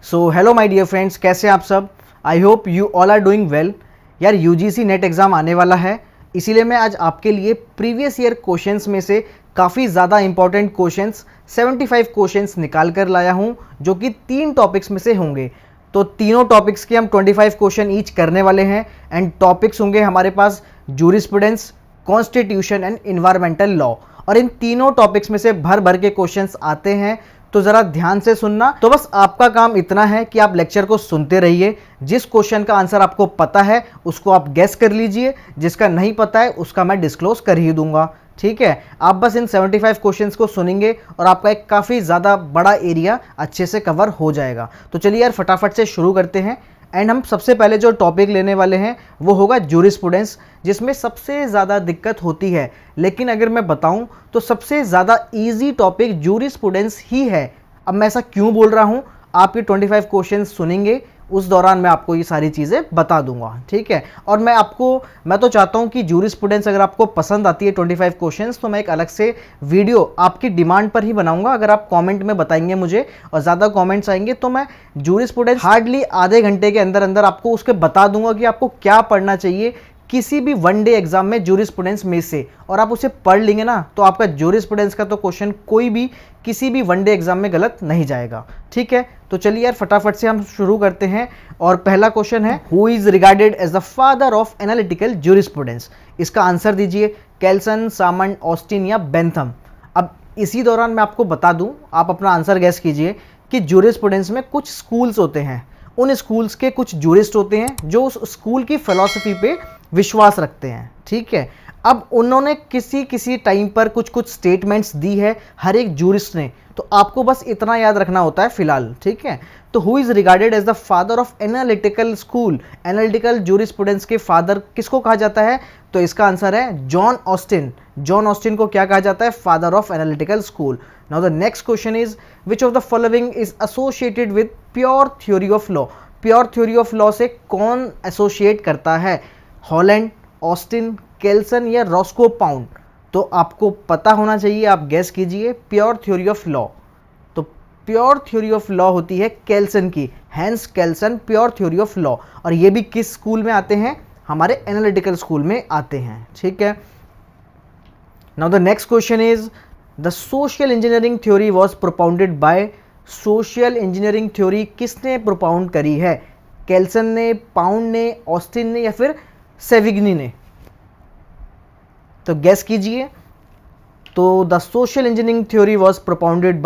So hello my dear friends, कैसे हैं आप सब। I hope you all are doing well. यार यूजीसी नेट एग्ज़ाम आने वाला है, इसीलिए मैं आज आपके लिए प्रीवियस ईयर क्वेश्चंस में से काफ़ी ज़्यादा इंपॉर्टेंट क्वेश्चंस 75 क्वेश्चंस निकाल कर लाया हूं, जो कि 3 टॉपिक्स में से होंगे। तो तीनों टॉपिक्स के हम 25 क्वेश्चन ईच करने वाले हैं एंड टॉपिक्स होंगे हमारे पास jurisprudence, constitution and environmental law. और इन तीनों टॉपिक्स में से भर भर के क्वेश्चंस आते हैं, तो ज़रा ध्यान से सुनना। तो बस आपका काम इतना है कि आप लेक्चर को सुनते रहिए। जिस क्वेश्चन का आंसर आपको पता है उसको आप गेस कर लीजिए, जिसका नहीं पता है उसका मैं डिस्क्लोज कर ही दूंगा। ठीक है, आप बस इन 75 क्वेश्चंस को सुनेंगे और आपका एक काफ़ी ज़्यादा बड़ा एरिया अच्छे से कवर हो जाएगा। तो चलिए यार फटाफट से शुरू करते हैं। एंड हम सबसे पहले जो टॉपिक लेने वाले हैं वो होगा जूरिस्प्रूडेंस, जिसमें सबसे ज़्यादा दिक्कत होती है। लेकिन अगर मैं बताऊं तो सबसे ज़्यादा इजी टॉपिक जूरिस्प्रूडेंस ही है। अब मैं ऐसा क्यों बोल रहा हूं, आपके 25 क्वेश्चन सुनेंगे उस दौरान मैं आपको ये सारी चीज़ें बता दूंगा। ठीक है, और मैं तो चाहता हूं कि जूरिस्प्रूडेंस अगर आपको पसंद आती है 25 क्वेश्चंस, तो मैं एक अलग से वीडियो आपकी डिमांड पर ही बनाऊंगा। अगर आप कमेंट में बताएंगे मुझे और ज़्यादा कमेंट्स आएंगे तो मैं जूरिस्प्रूडेंस हार्डली आधे घंटे के अंदर अंदर आपको उसके बता दूंगा कि आपको क्या पढ़ना चाहिए किसी भी वन डे एग्जाम में जूरिस्प्रूडेंस में से। और आप उसे पढ़ लेंगे ना तो आपका जूरिस्प्रूडेंस का तो क्वेश्चन कोई भी किसी भी वन डे एग्जाम में गलत नहीं जाएगा। ठीक है, तो चलिए यार फटाफट से हम शुरू करते हैं। और पहला क्वेश्चन है, who is regarded as the father of analytical jurisprudence. इसका आंसर दीजिए केल्सन, सामंड, ऑस्टिन या बेंथम। अब इसी दौरान मैं आपको बता दूं, आप अपना आंसर गैस कीजिए कि जूरिस्प्रूडेंस में कुछ स्कूल्स होते हैं। उन स्कूल्स के कुछ जूरिस्ट होते हैं जो उस स्कूल की फिलॉसफी पे विश्वास रखते हैं। ठीक है, अब उन्होंने किसी टाइम पर कुछ स्टेटमेंट्स दी है हर एक जूरिस्ट ने, तो आपको बस इतना याद रखना होता है फिलहाल। ठीक है, तो who is regarded as the father of analytical school, analytical jurisprudence के फादर किसको कहा जाता है? तो इसका आंसर है जॉन ऑस्टिन। जॉन ऑस्टिन को क्या कहा जाता है? Father of analytical school. Now the next question is, which of the following is associated with pure theory of law. Pure theory of law से कौन एसोसिएट करता है? हॉलैंड, ऑस्टिन, केल्सन या रॉस्को पाउंड। तो आपको पता होना चाहिए, आप गैस कीजिए। प्योर थ्योरी ऑफ लॉ, तो प्योर थ्योरी ऑफ लॉ होती है केल्सन की, Hans Kelsen pure theory of law. और ये भी किस स्कूल में आते हैं? हमारे एनालिटिकल स्कूल में आते हैं। ठीक है, now the next question is, the social engineering theory was propounded bye. Social engineering theory किसने प्रोपाउंड करी है? केल्सन ने, पाउंड ने, ऑस्टिन ने या फिर सेविग्नी ने? तो गैस कीजिए। तो the social engineering theory was propounded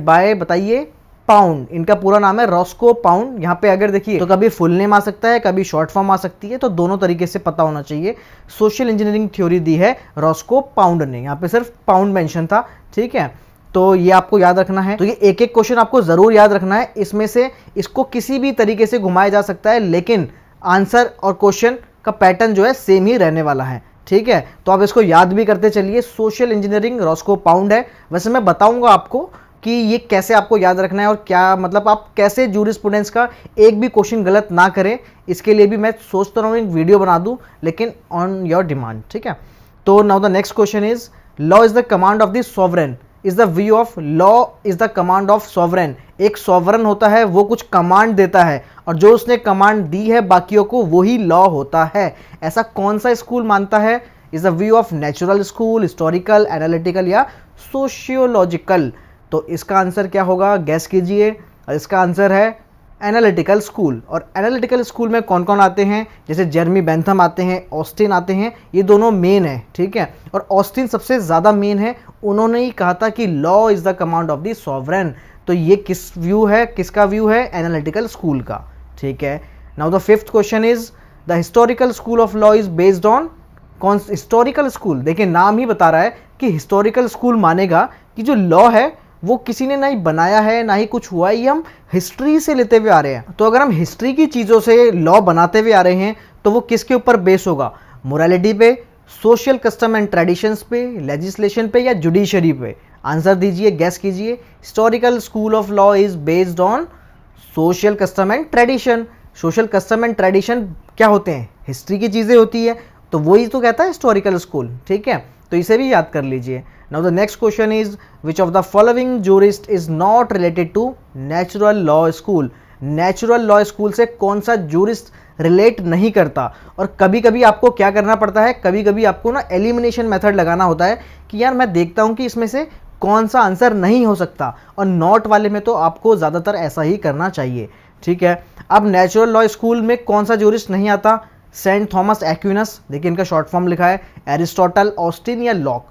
bye बताइए, पाउंड। इनका पूरा नाम है रॉस्को पाउंड। यहाँ पे अगर देखिए तो कभी फुल नेम आ सकता है, कभी शॉर्ट फॉर्म आ सकती है, तो दोनों तरीके से पता होना चाहिए। सोशल इंजीनियरिंग थ्योरी दी है रॉस्को पाउंड ने, यहाँ पे सिर्फ पाउंड मेंशन था। ठीक है, तो ये आपको याद रखना है। तो ये एक एक क्वेश्चन आपको जरूर याद रखना है। इसमें से इसको किसी भी तरीके से घुमाया जा सकता है, लेकिन आंसर और क्वेश्चन का पैटर्न जो है सेम ही रहने वाला है। ठीक है, तो आप इसको याद भी करते चलिए। सोशल इंजीनियरिंग रॉस्को पाउंड है। वैसे मैं बताऊंगा आपको कि ये कैसे आपको याद रखना है और क्या मतलब आप कैसे जूरिस्प्रूडेंस का एक भी क्वेश्चन गलत ना करें। इसके लिए भी मैं सोचता रहा हूँ एक वीडियो बना दूं, लेकिन ऑन योर डिमांड। ठीक है, तो now the next question is, law is the command of the sovereign is the view of. Law is the command of sovereign. एक सॉवरेन होता है, वो कुछ कमांड देता है और जो उसने कमांड दी है बाकियों को वही लॉ होता है। ऐसा कौन सा स्कूल मानता है? Is the view of natural school, historical, analytical या सोशियोलॉजिकल। तो इसका आंसर क्या होगा? गैस कीजिए। और इसका आंसर है एनालिटिकल स्कूल। और एनालिटिकल स्कूल में कौन कौन आते हैं? जैसे जेरमी बेंथम आते हैं, ऑस्टिन आते हैं, ये दोनों मेन है। ठीक है, और ऑस्टिन सबसे ज़्यादा मेन है। उन्होंने ही कहा था कि law is the command of the sovereign. तो ये किसका व्यू है? एनालिटिकल स्कूल का। ठीक है, now the fifth question is, the historical school of law is based on. कौन हिस्टोरिकल स्कूल? देखिए नाम ही बता रहा है कि हिस्टोरिकल स्कूल मानेगा कि जो लॉ है वो किसी ने ना ही बनाया है ना ही कुछ हुआ है, ये हम हिस्ट्री से लेते हुए आ रहे हैं। तो अगर हम हिस्ट्री की चीज़ों से लॉ बनाते हुए आ रहे हैं तो वो किसके ऊपर बेस होगा? मोरालिटी पे, सोशल कस्टम एंड ट्रेडिशंस पे, लेजिस्लेशन पे या जुडिशरी पे? आंसर दीजिए, गैस कीजिए। Historical school of law is based on social custom and tradition. Social custom and tradition क्या होते हैं? हिस्ट्री की चीज़ें होती है, तो वही तो कहता है हिस्टोरिकल स्कूल। ठीक है, तो इसे भी याद कर लीजिए। Now the next question is which of the following jurist is not related to natural law school. Natural law school से कौन सा जूरिस्ट रिलेट नहीं करता। और कभी कभी आपको क्या करना पड़ता है, कभी कभी आपको ना एलिमिनेशन मेथड लगाना होता है कि यार मैं देखता हूं कि इसमें से कौन सा आंसर नहीं हो सकता, और नॉट वाले में तो आपको ज़्यादातर ऐसा ही करना चाहिए, ठीक है। अब नेचुरल लॉ स्कूल में कौन सा जूरिस्ट नहीं आता, सेंट थॉमस एक्विनस, देखिए इनका शॉर्ट फॉर्म लिखा है, एरिस्टोटल, ऑस्टिन या लॉक।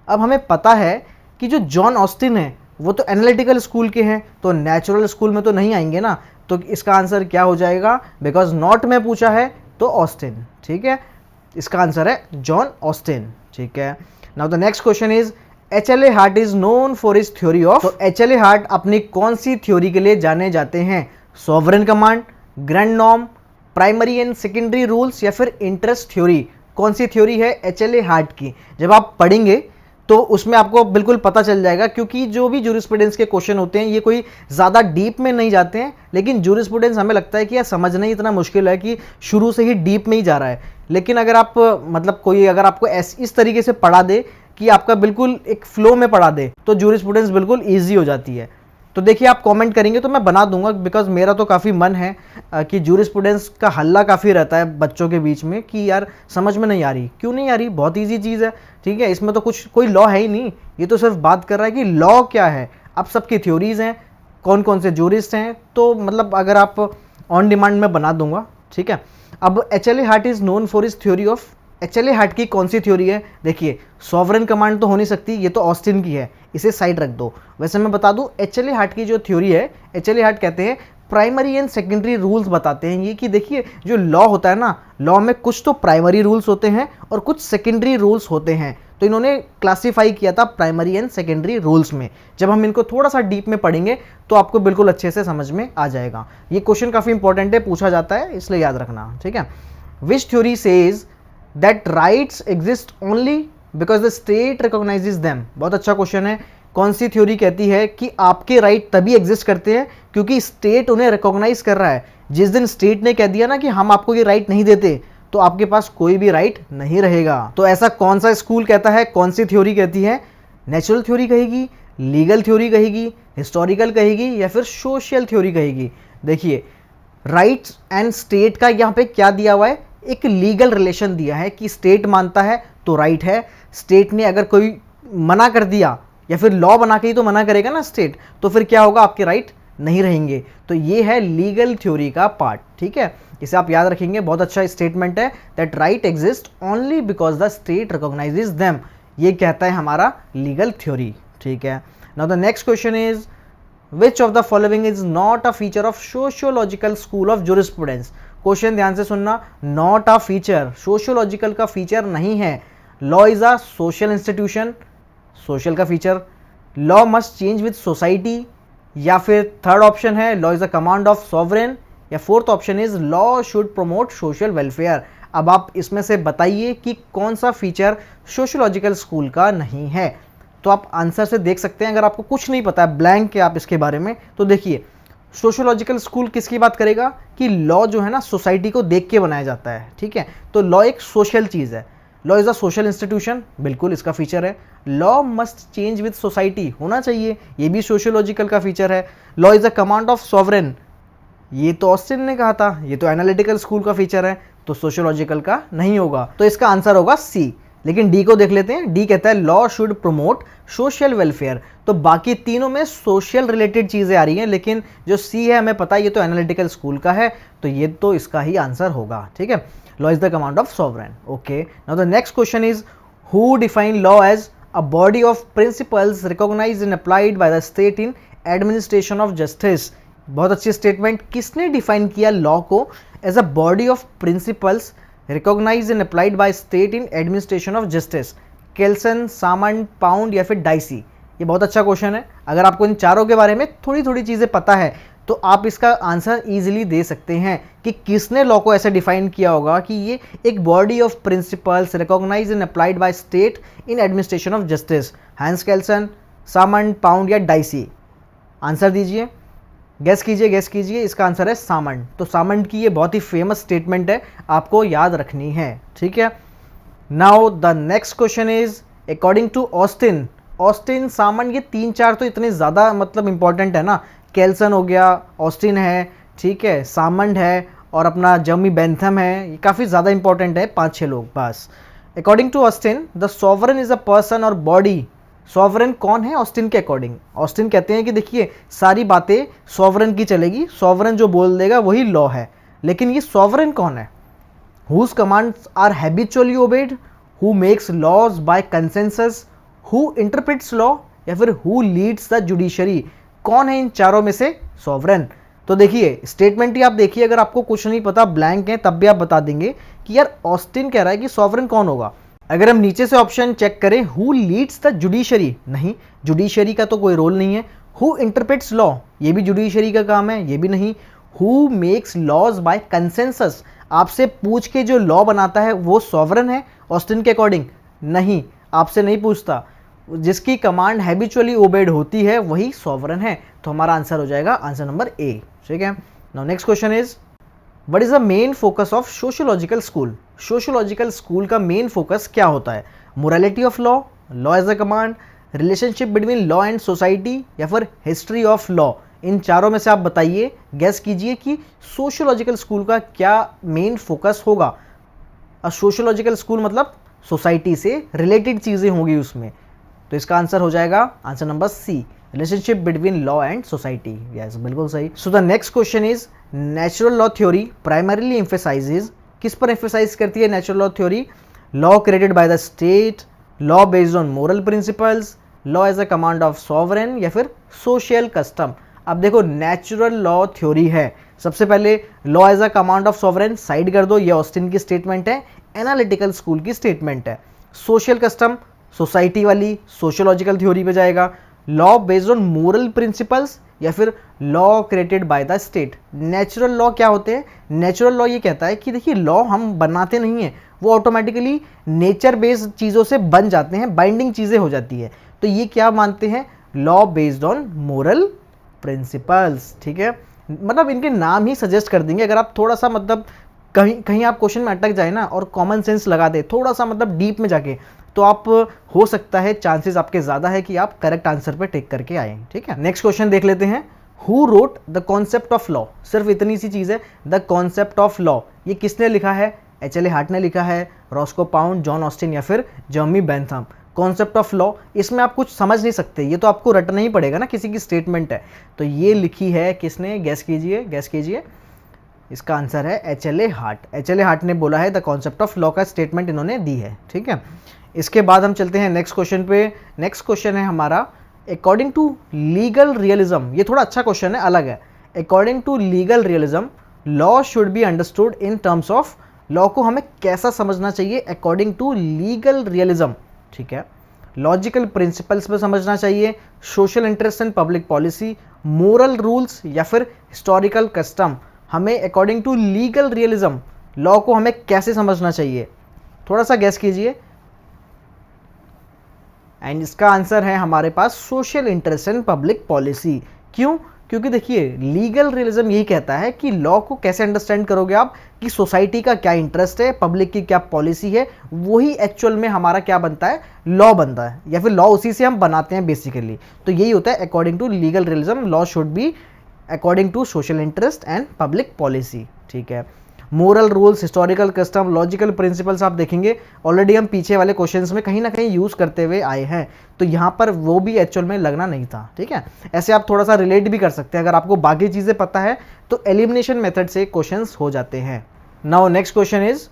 अब हमें पता है कि जो जॉन ऑस्टिन है वो तो एनालिटिकल स्कूल के हैं, तो नेचुरल स्कूल में तो नहीं आएंगे ना, तो इसका आंसर क्या हो जाएगा, बिकॉज नॉट में पूछा है तो ऑस्टिन, ठीक है। इसका आंसर है जॉन ऑस्टिन, ठीक है। Now the next question is HLA heart is known for his theory of. तो HLA हार्ट अपनी कौन सी थ्योरी के लिए जाने जाते हैं, sovereign command, grand norm, primary and secondary rules या फिर इंटरेस्ट थ्योरी। कौन सी थ्योरी है HLA हार्ट की, जब आप पढ़ेंगे तो उसमें आपको बिल्कुल पता चल जाएगा, क्योंकि जो भी जूरिस्प्रूडेंस के क्वेश्चन होते हैं ये कोई ज़्यादा डीप में नहीं जाते हैं, लेकिन जूरिस्प्रूडेंस हमें लगता है कि यार समझना ही इतना मुश्किल है कि शुरू से ही डीप में ही जा रहा है। लेकिन अगर आप मतलब कोई अगर आपको इस तरीके से पढ़ा दे कि आपका बिल्कुल एक फ्लो में पढ़ा दे तो जूरिस्प्रूडेंस बिल्कुल ईजी हो जाती है। तो देखिए आप कमेंट करेंगे तो मैं बना दूंगा, बिकॉज मेरा तो काफ़ी मन है कि जूरिस्प्रूडेंस का हल्ला काफ़ी रहता है बच्चों के बीच में कि यार समझ में नहीं आ रही, क्यों नहीं आ रही, बहुत ईजी चीज़ है, ठीक है। इसमें तो कुछ कोई लॉ है ही नहीं, ये तो सिर्फ बात कर रहा है कि लॉ क्या है। अब सबकी थ्योरीज हैं, कौन कौन से जूरिस्ट हैं, तो मतलब अगर आप ऑन डिमांड में बना दूंगा, ठीक है। अब HLA heart is known for is theory of. HLA heart की कौन सी थ्योरी है, देखिए सॉवरेन कमांड तो हो नहीं सकती, ये तो ऑस्टिन की है, इसे साइड रख दो। वैसे मैं बता दूं HLA हार्ट की जो थ्योरी है, HLA हार्ट कहते हैं प्राइमरी एंड सेकेंडरी रूल्स बताते हैं ये, कि देखिए जो लॉ होता है ना, लॉ में कुछ तो प्राइमरी रूल्स होते हैं और कुछ सेकेंडरी रूल्स होते हैं, तो इन्होंने क्लासीफाई किया था प्राइमरी एंड सेकेंडरी रूल्स में। जब हम इनको थोड़ा सा डीप में पढ़ेंगे तो आपको बिल्कुल अच्छे से समझ में आ जाएगा। ये क्वेश्चन काफ़ी इंपॉर्टेंट है, पूछा जाता है, इसलिए याद रखना, ठीक है। विच theory says that rights exist only because the state recognises them. बहुत अच्छा क्वेश्चन है। कौन सी थ्योरी कहती है कि आपके राइट तभी एग्जिस्ट करते हैं क्योंकि स्टेट उन्हें रिकॉग्नाइज कर रहा है। जिस दिन स्टेट ने कह दिया ना कि हम आपको ये राइट नहीं देते, तो आपके पास कोई भी राइट नहीं रहेगा। तो ऐसा कौन सा स्कूल कहता है, कौन सी थ्योरी कहती है, नेचुरल थ्योरी कहेगी, लीगल थ्योरी कहेगी, हिस्टोरिकल कहेगी या फिर सोशल थ्योरी कहेगी। देखिए राइट्स एंड स्टेट का यहाँ पे क्या दिया हुआ है, एक लीगल रिलेशन दिया है कि स्टेट मानता है तो राइट है, स्टेट ने अगर कोई मना कर दिया या फिर लॉ बना के ही तो मना करेगा ना स्टेट, तो फिर क्या होगा, आपके राइट नहीं रहेंगे। तो ये है लीगल थ्योरी का पार्ट, ठीक है, इसे आप याद रखेंगे। बहुत अच्छा स्टेटमेंट है, that right exist only because the state recognises them, ये कहता है हमारा लीगल थ्योरी, ठीक है। Now the next question is which of the following is not a feature of sociological school of jurisprudence. Question ध्यान से सुनना, नॉट अ फीचर, सोशियोलॉजिकल का फीचर नहीं है। Law is a social institution, social का feature, law must change with society, या फिर third option है law is a command of sovereign, या fourth option is law should promote social welfare. अब आप इसमें से बताइए कि कौन सा फीचर सोशियोलॉजिकल स्कूल का नहीं है। तो आप आंसर से देख सकते हैं, अगर आपको कुछ नहीं पता है, ब्लैंक है आप इसके बारे में, तो देखिए सोशियोलॉजिकल स्कूल किसकी बात करेगा कि लॉ जो है ना सोसाइटी को देख के बनाया जाता है, ठीक है। तो लॉ एक सोशल चीज़ है, law is a social institution, बिल्कुल इसका फीचर है। Law must change with society, होना चाहिए, ये भी सोशियोलॉजिकल का फीचर है। Law is a command of sovereign, ये तो ऑस्टिन ने कहा था, ये तो एनालिटिकल स्कूल का फीचर है, तो सोशियोलॉजिकल का नहीं होगा, तो इसका आंसर होगा सी। लेकिन डी को देख लेते हैं, डी कहता है law should promote social welfare. तो बाकी तीनों में सोशल रिलेटेड चीज़ें आ रही हैं, लेकिन जो सी है हमें पता है ये तो एनालिटिकल स्कूल का है, तो ये तो इसका ही आंसर होगा, ठीक है। Law is the command of sovereign, okay. Now the next question is who define law as a body of principles recognized and applied by the state in administration of justice. बहुत अच्छी statement, किसने define किया law को as a body of principles recognized and applied by state in administration of justice. Kelsen, Salmond, Pound या फिर dicey. ये बहुत अच्छा क्वेश्चन है। अगर आपको इन चारों के बारे में थोड़ी थोड़ी चीज़ें पता है तो आप इसका आंसर इजीली दे सकते हैं कि किसने लॉ को ऐसे डिफाइन किया होगा कि ये एक body of principles recognized and applied by state in administration of justice. Hans Kelsen, Salmond, Pound या डाइसी। आंसर दीजिए, गैस कीजिए, इसका आंसर है सामंड। तो सामंड की ये बहुत ही फेमस स्टेटमेंट है, आपको याद रखनी है, ठीक है। Now the next question is according to Austin Austin, Salmond, ये 3-4 तो इतने ज़्यादा मतलब इंपॉर्टेंट है ना। केल्सन हो गया, ऑस्टिन है, ठीक है, सामंड है और अपना जर्मी बेंथम है, ये काफ़ी ज़्यादा इंपॉर्टेंट है, 5-6 लोग बस। According to Austin the sovereign is a person और बॉडी। सॉवरन कौन है ऑस्टिन के अकॉर्डिंग? ऑस्टिन कहते हैं कि देखिए सारी बातें सॉवरन की चलेगी, सॉवरन जो बोल देगा वही लॉ है। लेकिन ये सॉवरन कौन है? whose commands are habitually obeyed, who makes laws by consensus, who interprets law या फिर who leads the judiciary। कौन है इन चारों में से सॉवरन? तो देखिए स्टेटमेंट ही आप देखिए, अगर आपको कुछ नहीं पता ब्लैंक है तब भी आप बता देंगे कि यार ऑस्टिन कह रहा है कि सॉवरन कौन होगा। अगर हम नीचे से ऑप्शन चेक करें, हु लीड्स द जुडिशरी, नहीं, जुडिशरी का तो कोई रोल नहीं है। हु इंटरप्रेट्स लॉ, ये भी जुडिशरी का काम है, ये भी नहीं। Who makes laws by consensus, आपसे पूछ के जो लॉ बनाता है वो सॉवरन है ऑस्टिन के अकॉर्डिंग? नहीं, आपसे नहीं पूछता। जिसकी कमांड हैबिचुअली ओबेड होती है वही सॉवरन है। तो हमारा आंसर हो जाएगा आंसर नंबर ए, ठीक है। Now next question is what is the main focus of sociological school? Sociological school का मेन फोकस क्या होता है? Morality of law, law as a command, relationship between law and society या फिर history of law? इन चारों में से आप बताइए, गैस कीजिए कि सोशियोलॉजिकल स्कूल का क्या मेन फोकस होगा। सोशियोलॉजिकल स्कूल मतलब सोसाइटी से रिलेटेड चीज़ें होंगी उसमें, तो इसका आंसर हो जाएगा answer number C, relationship between law and society. Yes, बिल्कुल सही। So the next question is natural law theory primarily emphasises, किस पर एम्फेसाइज करती है natural law theory? Law created by the state, law based on moral principles, law as a command of sovereign या फिर social custom? अब देखो natural law theory है, सबसे पहले law as a command of sovereign side कर दो, ये ऑस्टिन की स्टेटमेंट है, एनालिटिकल स्कूल की स्टेटमेंट है। सोशल कस्टम सोसाइटी वाली सोशियोलॉजिकल थ्योरी पे जाएगा। Law based on moral principles या फिर law created by the state. Natural law क्या होते हैं? नेचुरल लॉ ये कहता है कि देखिए लॉ हम बनाते नहीं हैं, वो ऑटोमेटिकली नेचर बेस्ड चीज़ों से बन जाते हैं, बाइंडिंग चीज़ें हो जाती है। तो ये क्या मानते हैं? Law based on moral principles, ठीक है। मतलब इनके नाम ही सजेस्ट कर देंगे। अगर आप थोड़ा सा मतलब कहीं कहीं आप क्वेश्चन में अटक जाए ना और कॉमन सेंस लगा दे थोड़ा सा मतलब डीप में जाके, तो आप हो सकता है चांसेस आपके ज़्यादा है कि आप करेक्ट आंसर पे टेक करके आए, ठीक है। नेक्स्ट क्वेश्चन देख लेते हैं। Who wrote the concept of law? सिर्फ इतनी सी चीज़ है, द कॉन्सेप्ट ऑफ लॉ, ये किसने लिखा है? एच.एल.ए. हार्ट ने लिखा है, रॉस्को पाउंड, जॉन ऑस्टिन या फिर जर्मी बेंथम। कॉन्सेप्ट ऑफ लॉ, इसमें आप कुछ समझ नहीं सकते, ये तो आपको रटना ही पड़ेगा ना, किसी की स्टेटमेंट है। तो ये लिखी है किसने? गैस कीजिए, गैस कीजिए। इसका आंसर है एच.एल.ए. हार्ट। एच.एल.ए. हार्ट ने बोला है, द कॉन्सेप्ट ऑफ लॉ का स्टेटमेंट इन्होंने दी है, ठीक है। इसके बाद हम चलते हैं नेक्स्ट क्वेश्चन पे। नेक्स्ट क्वेश्चन है हमारा अकॉर्डिंग टू लीगल रियलिज्म, ये थोड़ा अच्छा क्वेश्चन है, अलग है। According to legal realism law should be understood in terms of, law को हमें कैसा समझना चाहिए अकॉर्डिंग टू लीगल रियलिज्म, ठीक है। लॉजिकल प्रिंसिपल्स पे समझना चाहिए, social interest and public policy, moral rules या फिर हिस्टोरिकल कस्टम। हमें according to legal realism law को हमें कैसे समझना चाहिए? थोड़ा सा गैस कीजिए। एंड इसका आंसर है हमारे पास social interest and public policy. क्यों? क्योंकि देखिए लीगल रियलिज्म यही कहता है कि लॉ को कैसे अंडरस्टैंड करोगे आप, कि सोसाइटी का क्या इंटरेस्ट है, पब्लिक की क्या पॉलिसी है, वही एक्चुअल में हमारा क्या बनता है? लॉ बनता है, या फिर लॉ उसी से हम बनाते हैं बेसिकली। तो यही होता है according to legal realism, law should be according to social interest and public policy, ठीक है। Moral rules, historical custom, logical principles आप देखेंगे ऑलरेडी हम पीछे वाले क्वेश्चंस में कहीं ना कहीं यूज़ करते हुए आए हैं, तो यहाँ पर वो भी एक्चुअल में लगना नहीं था, ठीक है। ऐसे आप थोड़ा सा रिलेट भी कर सकते हैं, अगर आपको बाकी चीज़ें पता है तो एलिमिनेशन मेथड से क्वेश्चंस हो जाते हैं। Now next question is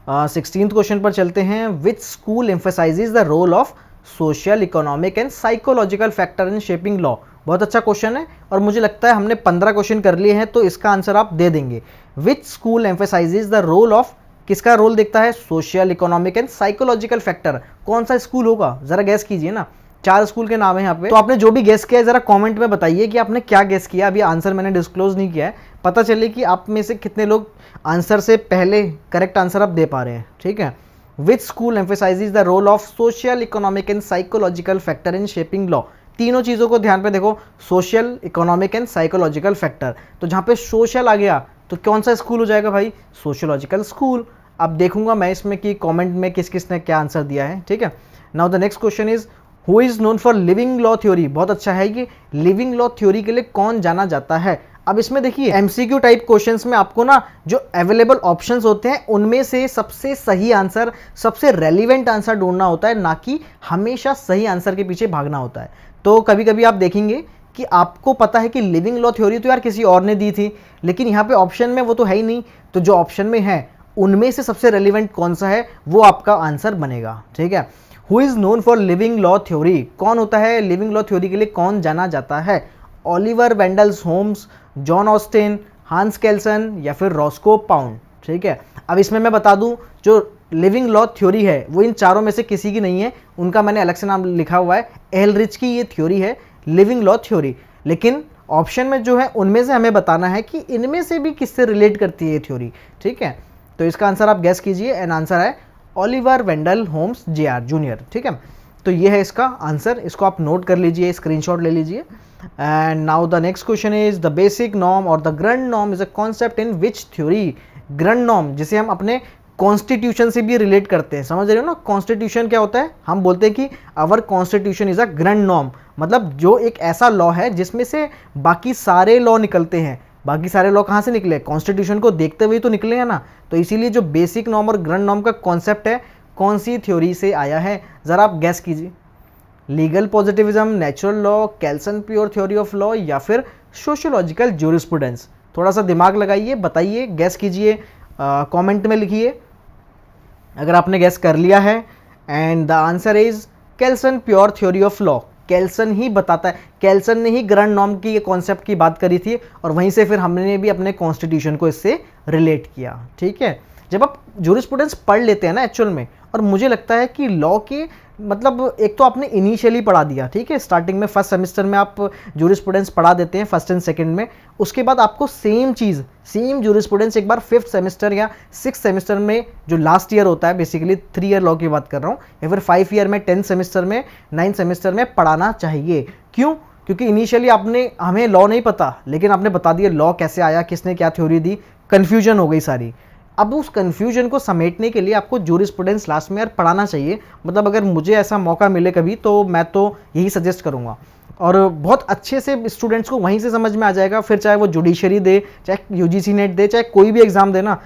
16th question पर चलते हैं। Which school emphasises the role of social, economic and psychological factor in shaping law? बहुत अच्छा क्वेश्चन है और मुझे लगता है हमने 15 क्वेश्चन कर लिए हैं तो इसका आंसर आप दे देंगे। Which school emphasises the role of, किसका रोल देखता है? Social, economic and psychological factor. कौन सा स्कूल होगा? जरा गैस कीजिए ना, 4 स्कूल के नाम है यहाँ पे। तो आपने जो भी गैस किया है जरा कमेंट में बताइए कि आपने क्या गैस किया। अभी आंसर मैंने डिस्क्लोज नहीं किया है, पता चले कि आप में से कितने लोग आंसर से पहले करेक्ट आंसर आप दे पा रहे हैं, ठीक है। Which school emphasises the role of social, economic and psychological factor in shaping law? तीनों चीज़ों को ध्यान पे देखो, social, economic and psychological factor. तो जहाँ पे सोशल आ गया तो कौन सा स्कूल हो जाएगा भाई? Sociological school. अब देखूंगा मैं इसमें कि कमेंट में किस किस ने क्या आंसर दिया है, ठीक है। Now the next question is who is known for living law theory, बहुत अच्छा है ये, लिविंग लॉ थ्योरी के लिए कौन जाना जाता है। अब इसमें देखिए एमसीक्यू टाइप क्वेश्चंस में आपको ना जो अवेलेबल ऑप्शंस होते हैं उनमें से सबसे सही आंसर, सबसे रेलिवेंट आंसर ढूंढना होता है, ना कि हमेशा सही आंसर के पीछे भागना होता है। तो कभी कभी आप देखेंगे कि आपको पता है कि लिविंग लॉ थ्योरी तो यार किसी और ने दी थी, लेकिन यहाँ पे ऑप्शन में वो तो है ही नहीं, तो जो ऑप्शन में है उनमें से सबसे रेलिवेंट कौन सा है वो आपका आंसर बनेगा, ठीक है। Who is known for living law theory, कौन होता है लिविंग लॉ थ्योरी के लिए कौन जाना जाता है? ओलिवर वेंडल होम्स, जॉन ऑस्टिन, हांस केल्सन या फिर रॉस्को पाउंड, ठीक है। अब इसमें मैं बता दूं जो लिविंग लॉ थ्योरी है वो इन चारों में से किसी की नहीं है, उनका मैंने अलग से नाम लिखा हुआ है, एलरिच की ये थ्योरी है लिविंग लॉ थ्योरी, लेकिन ऑप्शन में जो है उनमें से हमें बताना है कि इनमें से भी किससे रिलेट करती है ये थ्योरी, ठीक है। तो इसका आंसर आप गैस कीजिए, एंड आंसर है ओलिवर वेंडल होम्स जे.आर. जूनियर, ठीक है। तो ये है इसका आंसर, इसको आप नोट कर लीजिए, स्क्रीनशॉट ले लीजिए। And now the next question is the basic norm और the grand norm is a concept in which theory. Grand norm जिसे हम अपने कॉन्स्टिट्यूशन से भी रिलेट करते हैं, समझ रहे हो ना, कॉन्स्टिट्यूशन क्या होता है, हम बोलते हैं कि our constitution is a grand norm, मतलब जो एक ऐसा लॉ है जिसमें से बाकी सारे लॉ निकलते हैं। बाकी सारे लॉ कहाँ से निकले, कॉन्स्टिट्यूशन को देखते हुए तो निकले हैं ना। तो इसीलिए जो बेसिक नॉर्म और ग्रैंड नॉर्म का कॉन्सेप्ट है कौन सी थ्योरी से आया है, ज़रा आप गैस कीजिए। Legal positivism, natural law, Kelsen pure theory of law या फिर सोशियोलॉजिकल ज्यूरिस्प्रूडेंस। थोड़ा सा दिमाग लगाइए, बताइए, गैस कीजिए, कमेंट में लिखिए अगर आपने गैस कर लिया है। And the answer is Kelsen pure theory of law. Kelsen ही बताता है, केल्सन ने ही ग्रैंड नॉर्म की कॉन्सेप्ट की बात करी थी और वहीं से फिर हमने भी अपने कॉन्स्टिट्यूशन को इससे रिलेट किया, ठीक है। जब आप ज्यूरिस्प्रूडेंस पढ़ लेते हैं ना एक्चुअल में, और मुझे लगता है कि लॉ के मतलब एक तो आपने इनिशियली पढ़ा दिया, ठीक है, स्टार्टिंग में फर्स्ट सेमेस्टर में आप ज्यूरिस्प्रूडेंस पढ़ा देते हैं फर्स्ट एंड सेकंड में, उसके बाद आपको सेम चीज़, सेम ज्यूरिस्प्रूडेंस एक बार फिफ्थ सेमेस्टर या सिक्स सेमेस्टर में, जो लास्ट ईयर होता है, बेसिकली 3 ईयर लॉ की बात कर रहा हूँ, या फिर 5 ईयर में, 10th सेमेस्टर में, 9th सेमेस्टर में पढ़ाना चाहिए। क्यों? क्योंकि इनिशियली आपने, हमें लॉ नहीं पता, लेकिन आपने बता दिया लॉ कैसे आया, किसने क्या थ्योरी दी, कन्फ्यूजन हो गई सारी। अब उस कन्फ्यूजन को समेटने के लिए आपको ज्यूरिस्प्रूडेंस लास्ट में यार पढ़ाना चाहिए। मतलब अगर मुझे ऐसा मौका मिले कभी तो मैं तो यही सजेस्ट करूँगा, और बहुत अच्छे से स्टूडेंट्स को वहीं से समझ में आ जाएगा। फिर चाहे वो जुडिशरी दे, चाहे यूजीसी नेट दे, चाहे कोई भी एग्जाम दे ना,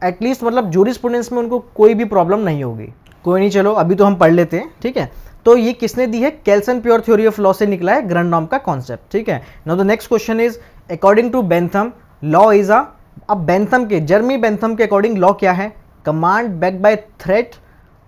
एटलीस्ट मतलब ज्यूरिस्प्रूडेंस में उनको कोई भी प्रॉब्लम नहीं होगी। कोई नहीं, चलो अभी तो हम पढ़ लेते हैं, ठीक है। तो ये किसने दी है, Kelsen pure theory of law से निकला है ग्रैंड नॉर्म का कॉन्सेप्ट, ठीक है। Now the next question is according to Bentham law is a, अब बेंथम के, जर्मी बेंथम के अकॉर्डिंग लॉ क्या है, command backed by threat,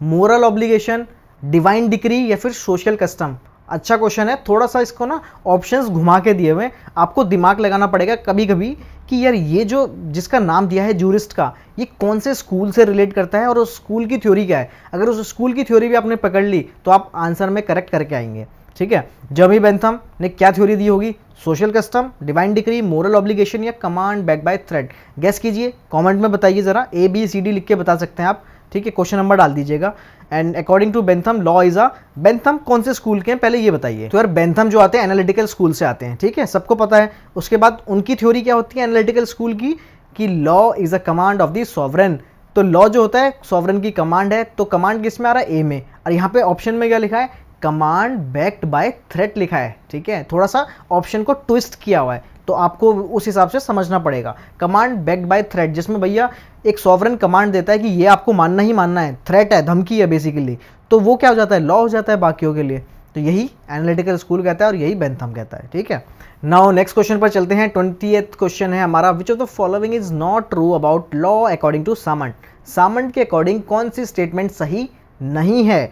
moral obligation, divine decree या फिर सोशल कस्टम। अच्छा क्वेश्चन है, थोड़ा सा इसको ना ऑप्शंस घुमा के दिए हुए, आपको दिमाग लगाना पड़ेगा कभी कभी कि यार ये जो जिसका नाम दिया है जूरिस्ट का, ये कौन से स्कूल से रिलेट करता है और उस स्कूल की थ्योरी क्या है। अगर उस स्कूल की थ्योरी भी आपने पकड़ ली तो आप आंसर में करेक्ट करके आएंगे, ठीक है। जर्मी बेंथम ने क्या थ्योरी दी होगी, social custom, divine decree, moral obligation या command back by threat. Guess कीजिए, कमेंट में बताइए ज़रा, ABCD लिख के बता सकते हैं आप, ठीक है, क्वेश्चन नंबर डाल दीजिएगा। And according to Bentham law is a, Bentham कौन से स्कूल के हैं पहले ये बताइए। तो यार बेंथम जो आते हैं एनालिटिकल स्कूल से आते हैं, ठीक है, सबको पता है। उसके बाद उनकी थ्योरी क्या होती है एनालिटिकल स्कूल की, कि law is a command of the sovereign. तो लॉ जो होता है सॉवरेन की कमांड है, तो कमांड किस में आ रहा है, ए में, और यहाँ पे ऑप्शन में क्या लिखा है, कमांड बैक्ड बाय थ्रेट लिखा है, ठीक है। थोड़ा सा ऑप्शन को ट्विस्ट किया हुआ है, तो आपको उस हिसाब से समझना पड़ेगा। कमांड बैक्ड बाय थ्रेट, जिसमें भैया एक सॉवरेन कमांड देता है कि ये आपको मानना ही मानना है, थ्रेट है, धमकी है बेसिकली, तो वो क्या हो जाता है, लॉ हो जाता है बाकियों के लिए। तो यही एनालिटिकल स्कूल कहता है और यही बेंथम कहता है, ठीक है। नाउ नेक्स्ट क्वेश्चन पर चलते हैं। 20th क्वेश्चन है हमारा, which of the following is not true about law according to Salmond. Salmond के अकॉर्डिंग कौन सी स्टेटमेंट सही नहीं है।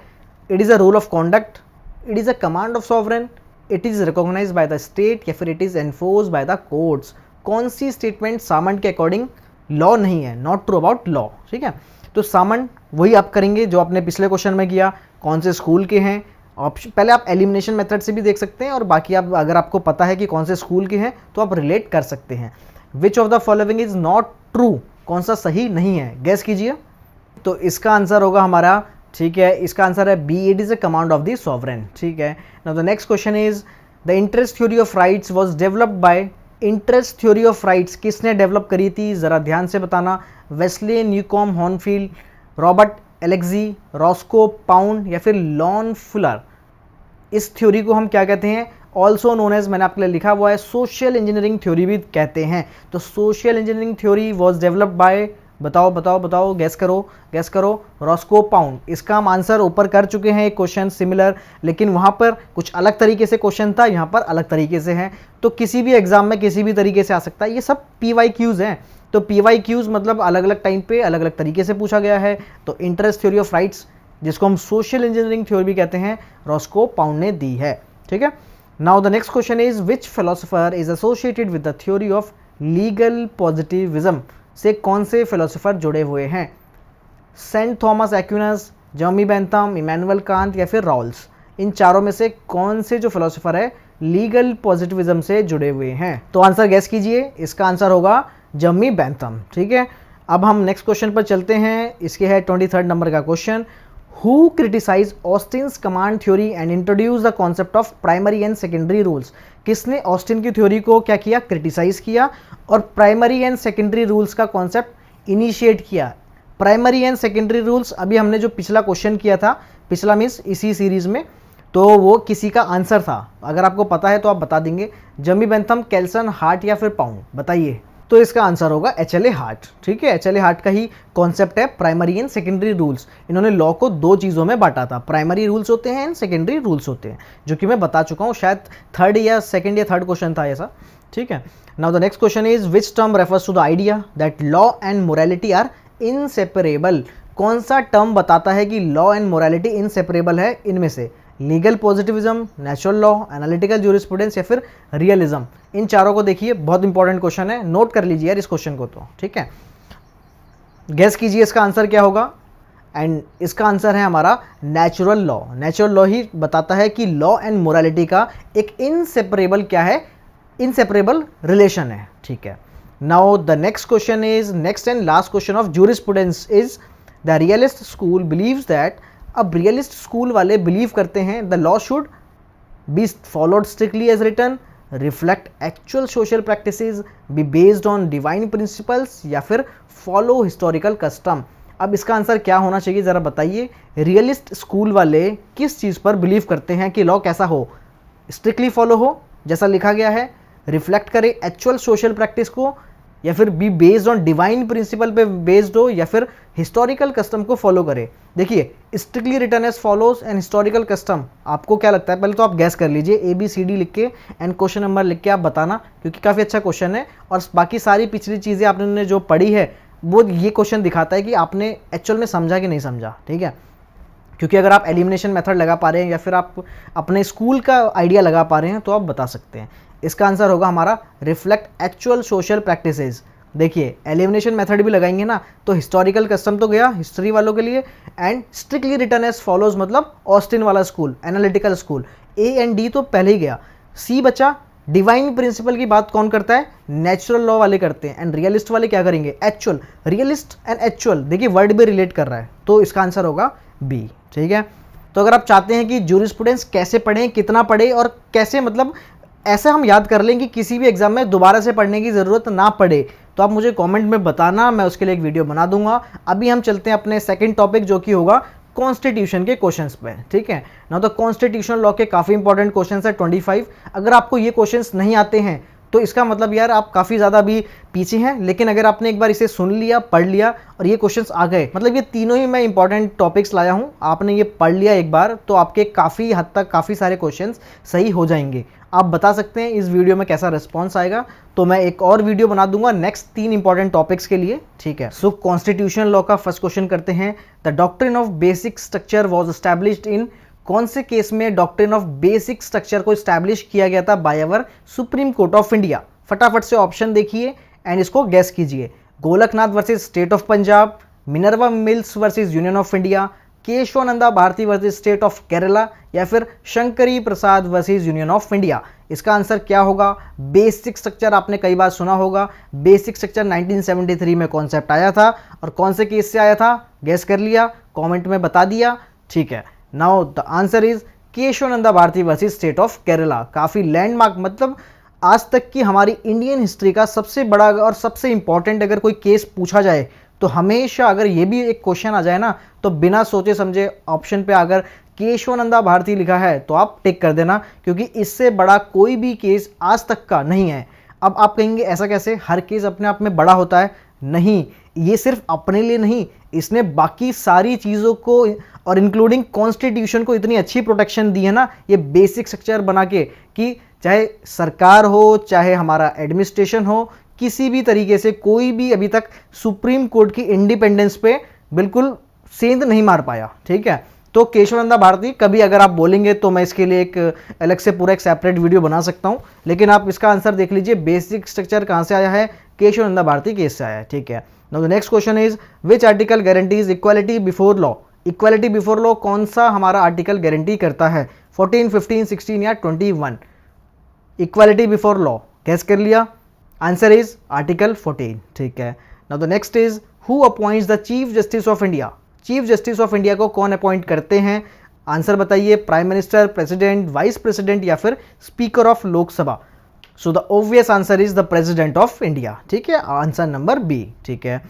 It is a rule of conduct, it is a command of sovereign, it is recognize by the state या फिर it is enforce by the courts. कौन सी स्टेटमेंट सामंत के अकॉर्डिंग लॉ नहीं है, नॉट ट्रू अबाउट लॉ, ठीक है। तो सामंत वही आप करेंगे जो आपने पिछले क्वेश्चन में किया, कौन से स्कूल के हैं। ऑप्शन पहले आप एलिमिनेशन मेथड से भी देख सकते हैं, और बाकी आप अगर आपको पता है कि कौन से स्कूल के हैं तो आप रिलेट कर सकते हैं। विच of the following is not true, कौन सा सही नहीं है, गैस कीजिए। तो इसका आंसर होगा हमारा, ठीक है, इसका आंसर है B, it is a command of the sovereign, ठीक है। Now the next question is the interest theory of rights was developed by, interest theory of rights किसने डेवलप करी थी, ज़रा ध्यान से बताना। Wesley, Newcomb, Hornfield, Robert Alexy, Roscoe Pound या फिर लॉन फुलर। इस थ्योरी को हम क्या कहते हैं, ऑल्सो नोन एज, मैंने आपके लिए लिखा हुआ है, सोशल इंजीनियरिंग थ्योरी भी कहते हैं। तो social engineering theory was developed by, बताओ बताओ बताओ, गैस करो, रॉस्को पाउंड। इसका हम आंसर ऊपर कर चुके हैं एक क्वेश्चन सिमिलर, लेकिन वहाँ पर कुछ अलग तरीके से क्वेश्चन था, यहाँ पर अलग तरीके से है। तो किसी भी एग्जाम में किसी भी तरीके से आ सकता है, ये सब PYQs हैं। तो PYQs मतलब अलग अलग टाइम पे अलग अलग तरीके से पूछा गया है। तो इंटरेस्ट थ्योरी ऑफ राइट्स, जिसको हम सोशल इंजीनियरिंग थ्योरी भी कहते हैं, रॉस्को पाउंड ने दी है। ठीक है, now the next question is which philosopher is associated with the theory of legal positivism, से कौन से फिलोसोफर जुड़े हुए हैं? Saint Thomas एक्विनस, जर्मी Bentham, Immanuel Kant या फिर रॉल्स। इन चारों में से कौन से जो फिलोसोफर है लीगल पॉजिटिविज्म से जुड़े हुए हैं? तो आंसर गैस कीजिए, इसका आंसर होगा जर्मी बेंथम। ठीक है, अब हम नेक्स्ट क्वेश्चन पर चलते हैं। इसके है 23rd नंबर का question, who criticise Austin's command theory and introduce the concept of primary and secondary rules. किसने ऑस्टिन की थ्योरी को क्या किया, क्रिटिसाइज किया और प्राइमरी एंड सेकेंडरी रूल्स का कॉन्सेप्ट इनिशिएट किया। प्राइमरी एंड सेकेंडरी रूल्स अभी हमने जो पिछला क्वेश्चन किया था, पिछला मीन्स इसी सीरीज में, तो वो किसी का आंसर था। अगर आपको पता है तो आप बता देंगे, जर्मी बेंथम, केल्सन, हार्ट या फिर पाउंड, बताइए। तो इसका आंसर होगा HLA हार्ट। ठीक है, HLA हार्ट का ही कॉन्सेप्ट है प्राइमरी एंड सेकेंडरी रूल्स। इन्होंने लॉ को दो चीज़ों में बांटा था, प्राइमरी रूल्स होते हैं एंड सेकेंडरी रूल्स होते हैं, जो कि मैं बता चुका हूँ, शायद 3rd या 2nd या 3rd क्वेश्चन था ऐसा। ठीक है, now the next question is which term refers to the idea that law and morality are inseparable. कौन सा टर्म बताता है कि लॉ एंड मोरालिटी इनसेपरेबल है इनमें से? Legal positivism, natural law, analytical jurisprudence या फिर रियलिज्म। इन चारों को देखिए, बहुत इंपॉर्टेंट क्वेश्चन है, नोट कर लीजिए यार इस क्वेश्चन को। तो ठीक है, गैस कीजिए इसका आंसर क्या होगा। एंड इसका आंसर है हमारा नेचुरल लॉ। नेचुरल लॉ ही बताता है कि लॉ एंड मोरालिटी का एक इनसेपरेबल क्या है, इनसेपरेबल रिलेशन है। ठीक है, now the next question is, next and last question of jurisprudence is, the realist school believes that. अब रियलिस्ट स्कूल वाले बिलीव करते हैं the law should be followed strictly as written, reflect actual social practices, be based on divine principles या फिर follow historical custom. अब इसका answer क्या होना चाहिए ज़रा बताइए। रियलिस्ट स्कूल वाले किस चीज़ पर बिलीव करते हैं कि लॉ कैसा हो, स्ट्रिक्टली फॉलो हो जैसा लिखा गया है, रिफ्लेक्ट करे एक्चुअल सोशल प्रैक्टिस को, या फिर be based on divine principle पे बेस्ड हो, या फिर हिस्टोरिकल कस्टम को फॉलो करे। देखिए, strictly written as follows and historical custom, आपको क्या लगता है? पहले तो आप गैस कर लीजिए, ABCD लिख के एंड क्वेश्चन नंबर लिख के आप बताना, क्योंकि काफ़ी अच्छा क्वेश्चन है और बाकी सारी पिछली चीज़ें आपने जो पढ़ी है वो ये क्वेश्चन दिखाता है कि आपने एक्चुअल में समझा कि नहीं समझा। ठीक है, क्योंकि अगर आप एलिमिनेशन मेथड लगा पा रहे हैं या फिर आप अपने स्कूल का आइडिया लगा पा रहे हैं तो आप बता सकते हैं। इसका आंसर होगा हमारा रिफ्लेक्ट एक्चुअल सोशल प्रैक्टिसेस। देखिए, एलिमिनेशन मेथड भी लगाएंगे ना, तो हिस्टोरिकल कस्टम तो गया हिस्ट्री वालों के लिए, and strictly written as follows मतलब ऑस्टिन वाला school, analytical school. A and D तो पहले ही गया, C बचा। डिवाइन प्रिंसिपल की बात कौन करता है? नेचुरल लॉ वाले करते हैं। एंड रियलिस्ट वाले क्या करेंगे? एक्चुअल। रियलिस्ट एंड एक्चुअल, देखिए वर्ड भी रिलेट कर रहा है, तो इसका आंसर होगा B। ठीक है, तो अगर आप चाहते हैं कि ज्यूरिस्प्रूडेंस कैसे पढ़ें, कितना पढ़ें और कैसे, मतलब ऐसे हम याद कर लें कि किसी भी एग्जाम में दोबारा से पढ़ने की ज़रूरत ना पड़े, तो आप मुझे कमेंट में बताना, मैं उसके लिए एक वीडियो बना दूंगा। अभी हम चलते हैं अपने सेकंड टॉपिक, जो कि होगा कॉन्स्टिट्यूशन के क्वेश्चंस पे। ठीक है ना, तो कॉन्स्टिट्यूशन लॉ के काफ़ी इंपॉर्टेंट क्वेश्चंस है 25। अगर आपको ये क्वेश्चंस नहीं आते हैं तो इसका मतलब यार आप काफ़ी ज़्यादा भी पीछे हैं, लेकिन अगर आपने एक बार इसे सुन लिया, पढ़ लिया और ये क्वेश्चंस आ गए, मतलब ये तीनों ही मैं इंपॉर्टेंट टॉपिक्स लाया हूँ, आपने ये पढ़ लिया एक बार, तो आपके काफ़ी हद तक काफ़ी सारे क्वेश्चंस सही हो जाएंगे। आप बता सकते हैं इस वीडियो में कैसा रिस्पॉन्स आएगा, तो मैं एक और वीडियो बना दूंगा नेक्स्ट 3 इंपॉर्टेंट टॉपिक्स के लिए। ठीक है, सो कॉन्स्टिट्यूशन लॉ का फर्स्ट क्वेश्चन करते हैं। The doctrine of basic structure was established in, कौन से केस में डॉक्ट्रिन ऑफ बेसिक स्ट्रक्चर को एस्टैब्लिश किया गया था by our Supreme Court of India? फटाफट से ऑप्शन देखिए एंड इसको गैस कीजिए। Golaknath versus state of Punjab, Minerva Mills versus union of India, Kesavananda Bharati versus state of Kerala, या फिर Shankari Prasad versus union of India. इसका आंसर क्या होगा? बेसिक स्ट्रक्चर आपने कई बार सुना होगा। बेसिक स्ट्रक्चर 1973 में कॉन्सेप्ट आया था, और कौन से केस से आया था? गैस कर लिया, कमेंट में बता दिया। ठीक है, now the answer is Kesavananda Bharati versus state of Kerala. काफ़ी लैंडमार्क, मतलब आज तक की हमारी इंडियन हिस्ट्री का सबसे बड़ा और सबसे इंपॉर्टेंट अगर कोई केस पूछा जाए तो हमेशा, अगर ये भी एक क्वेश्चन आ जाए ना, तो बिना सोचे समझे ऑप्शन पे अगर केशवानंदा भारती लिखा है तो आप टिक कर देना, क्योंकि इससे बड़ा कोई भी केस आज तक का नहीं है। अब आप कहेंगे ऐसा कैसे, हर केस अपने आप में बड़ा होता है? नहीं, ये सिर्फ अपने लिए नहीं, इसने बाकी सारी चीज़ों को और इंक्लूडिंग कॉन्स्टिट्यूशन को इतनी अच्छी प्रोटेक्शन दी है ना, ये बेसिक स्ट्रक्चर बना के, कि चाहे सरकार हो चाहे हमारा एडमिनिस्ट्रेशन हो, किसी भी तरीके से कोई भी अभी तक सुप्रीम कोर्ट की इंडिपेंडेंस पे बिल्कुल सेंध नहीं मार पाया। ठीक है, तो केशवानंदा भारती कभी अगर आप बोलेंगे तो मैं इसके लिए एक अलग से पूरा एक सेपरेट वीडियो बना सकता हूं, लेकिन आप इसका आंसर देख लीजिए, बेसिक स्ट्रक्चर कहां से आया है, केशवानंदा भारती केस से आया है। ठीक है, now the next question is which article guarantees equality before law. Equality before law कौन सा हमारा आर्टिकल गारंटी करता है, 14, 15, 16 या 21? इक्वालिटी बिफोर लॉ गैस कर लिया, आंसर इज आर्टिकल 14। ठीक है, now the next is who appoints the chief justice of India. चीफ जस्टिस ऑफ इंडिया को कौन अपॉइंट करते हैं, आंसर बताइए, prime minister, president, vice president या फिर speaker of Lok Sabha. So the obvious answer is the president of India. ठीक है, आंसर नंबर बी। ठीक है,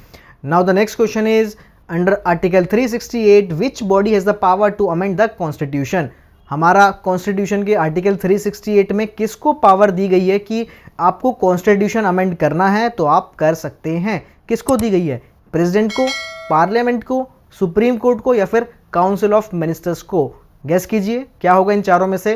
now the next question is under article 368 which body has the power to amend the constitution. हमारा constitution के article 368 में किसको power दी गई है कि आपको कॉन्स्टिट्यूशन अमेंड करना है तो आप कर सकते हैं? किसको दी गई है, प्रेसिडेंट को, पार्लियामेंट को, सुप्रीम कोर्ट को या फिर काउंसिल ऑफ मिनिस्टर्स को? गैस कीजिए क्या होगा इन चारों में से,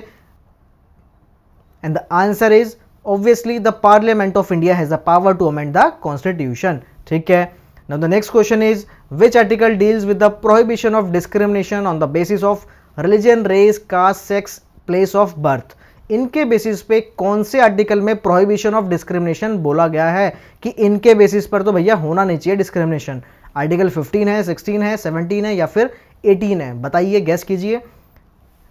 and the answer is obviously the parliament of India has the power to amend the constitution. ठीक है, now the next question is which article deals with the prohibition of discrimination on the basis of religion, race, caste, sex, place of birth. इनके basis पे कौन से article में prohibition of discrimination बोला गया है कि इनके बेसिस पर तो भैया होना नहीं चाहिए डिस्क्रिमिनेशन? आर्टिकल 15 है, 16 है, 17 है या फिर 18 है? बताइए, गैस कीजिए,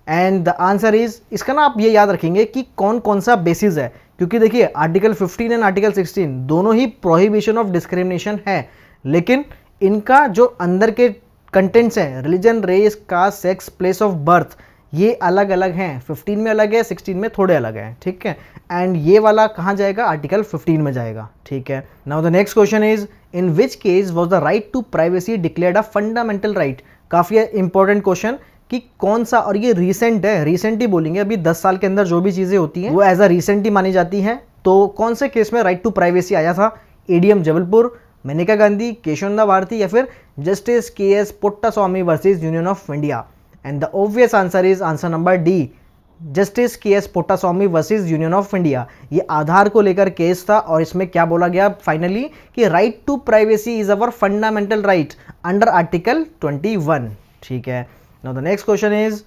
एंड द आंसर इज, इसका ना आप ये याद रखेंगे कि कौन कौन सा बेसिस है, क्योंकि देखिए आर्टिकल 15 एंड आर्टिकल 16 दोनों ही प्रोहिबिशन ऑफ डिस्क्रिमिनेशन है, लेकिन इनका जो अंदर के कंटेंट्स हैं, religion, race, caste, sex, place of birth, ये अलग अलग हैं। 15 में अलग है, 16 में थोड़े अलग हैं। ठीक है, एंड ये वाला कहाँ जाएगा, आर्टिकल 15 में जाएगा। ठीक है, now the next question is in which case was the right to privacy declared a fundamental right. काफ़ी इंपॉर्टेंट क्वेश्चन कि कौन सा, और ये रिसेंट है, रिसेंट ही बोलेंगे, अभी 10 साल के अंदर जो भी चीज़ें होती हैं वो एज अ रिसेंट ही मानी जाती हैं। तो कौन से केस में राइट टू प्राइवेसी आया था, एडीएम जबलपुर, मेनका गांधी, केशवानंदा भारती या फिर justice KS. Puttaswamy versus union of India? And the obvious answer is answer number D, justice KS. Puttaswamy versus union of India. ये आधार को लेकर केस था और इसमें क्या बोला गया फाइनली कि right to privacy is our fundamental right under article 21। ठीक है, now the next question is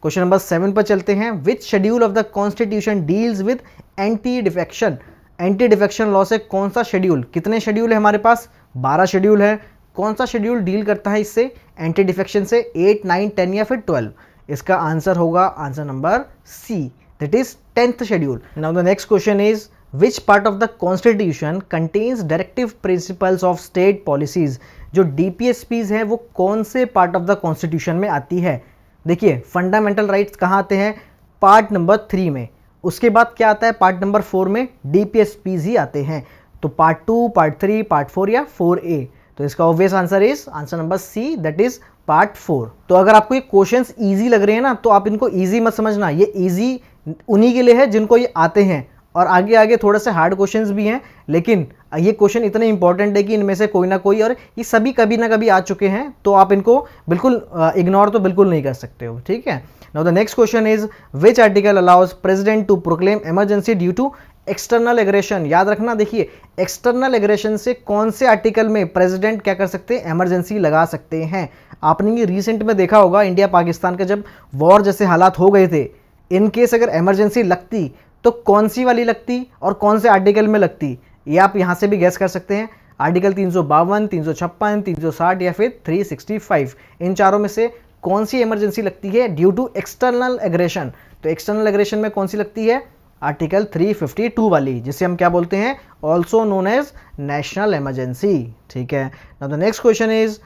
question number 7 पर चलते हैं। Which schedule of the constitution deals with anti defection. Anti defection law से कौन सा शेड्यूल, कितने शेड्यूल है हमारे पास, 12 शेड्यूल है, कौन सा शेड्यूल डील करता है इससे, एंटी डिफेक्शन से, 8, 9, 10 या फिर 12? इसका आंसर होगा answer number C, that is 10th schedule. Now the next question is which part of the constitution contains directive principles of state policies. जो डीपीएसपीज हैं वो कौन से पार्ट ऑफ द कॉन्स्टिट्यूशन में आती है? देखिए फंडामेंटल राइट्स कहाँ आते हैं, पार्ट नंबर 3 में, उसके बाद क्या आता है पार्ट नंबर 4 में, डीपीएसपीज ही आते हैं। तो पार्ट 2, पार्ट 3, पार्ट 4 या 4A? तो इसका obvious answer is answer number C, that is part 4। तो अगर आपको ये क्वेश्चंस इजी लग रहे हैं ना तो आप इनको इजी मत समझना, ये इजी उन्हीं के लिए है जिनको ये आते हैं, और आगे आगे थोड़े से हार्ड क्वेश्चंस भी हैं, लेकिन ये क्वेश्चन इतने इंपॉर्टेंट है कि इनमें से कोई ना कोई, और ये सभी कभी ना कभी आ चुके हैं, तो आप इनको बिल्कुल इग्नोर तो बिल्कुल नहीं कर सकते हो। ठीक है, now the next question is which article allows president to proclaim emergency due to external aggression. याद रखना, देखिए एक्सटर्नल एग्रेशन से कौन से आर्टिकल में प्रेसिडेंट क्या कर सकते हैं, इमरजेंसी लगा सकते हैं। आपने ये रिसेंट में देखा होगा, इंडिया पाकिस्तान के जब वॉर जैसे हालात हो गए थे, इन केस अगर इमरजेंसी लगती तो कौन सी वाली लगती और कौन से आर्टिकल में लगती, ये आप यहाँ से भी गैस कर सकते हैं। आर्टिकल 352, 356, 360 या फिर 365, इन चारों में से कौन सी इमरजेंसी लगती है ड्यू टू एक्सटर्नल एग्रेशन? तो एक्सटर्नल एग्रेशन में कौन सी लगती है, आर्टिकल 352 वाली, जिसे हम क्या बोलते हैं, also known as national emergency. ठीक है, now the next question is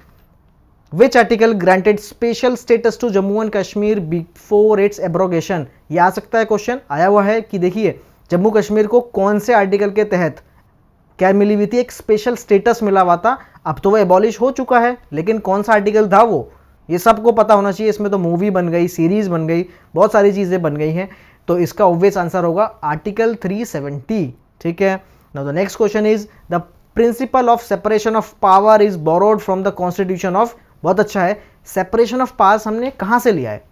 which article granted special status to Jammu and Kashmir before its abrogation. ये आ सकता है क्वेश्चन, आया हुआ है कि देखिए जम्मू कश्मीर को कौन से आर्टिकल के तहत क्या मिली हुई थी, एक स्पेशल स्टेटस मिला हुआ था। अब तो वो एबॉलिश हो चुका है, लेकिन कौन सा आर्टिकल था वो, ये सबको पता होना चाहिए, इसमें तो मूवी बन गई, सीरीज बन गई, बहुत सारी चीज़ें बन गई हैं। तो इसका ऑब्वियस आंसर होगा आर्टिकल 370। ठीक है, now the next question is the principle of separation of power is borrowed from the constitution of. बहुत अच्छा है, सेपरेशन ऑफ पावर्स हमने कहाँ से लिया है?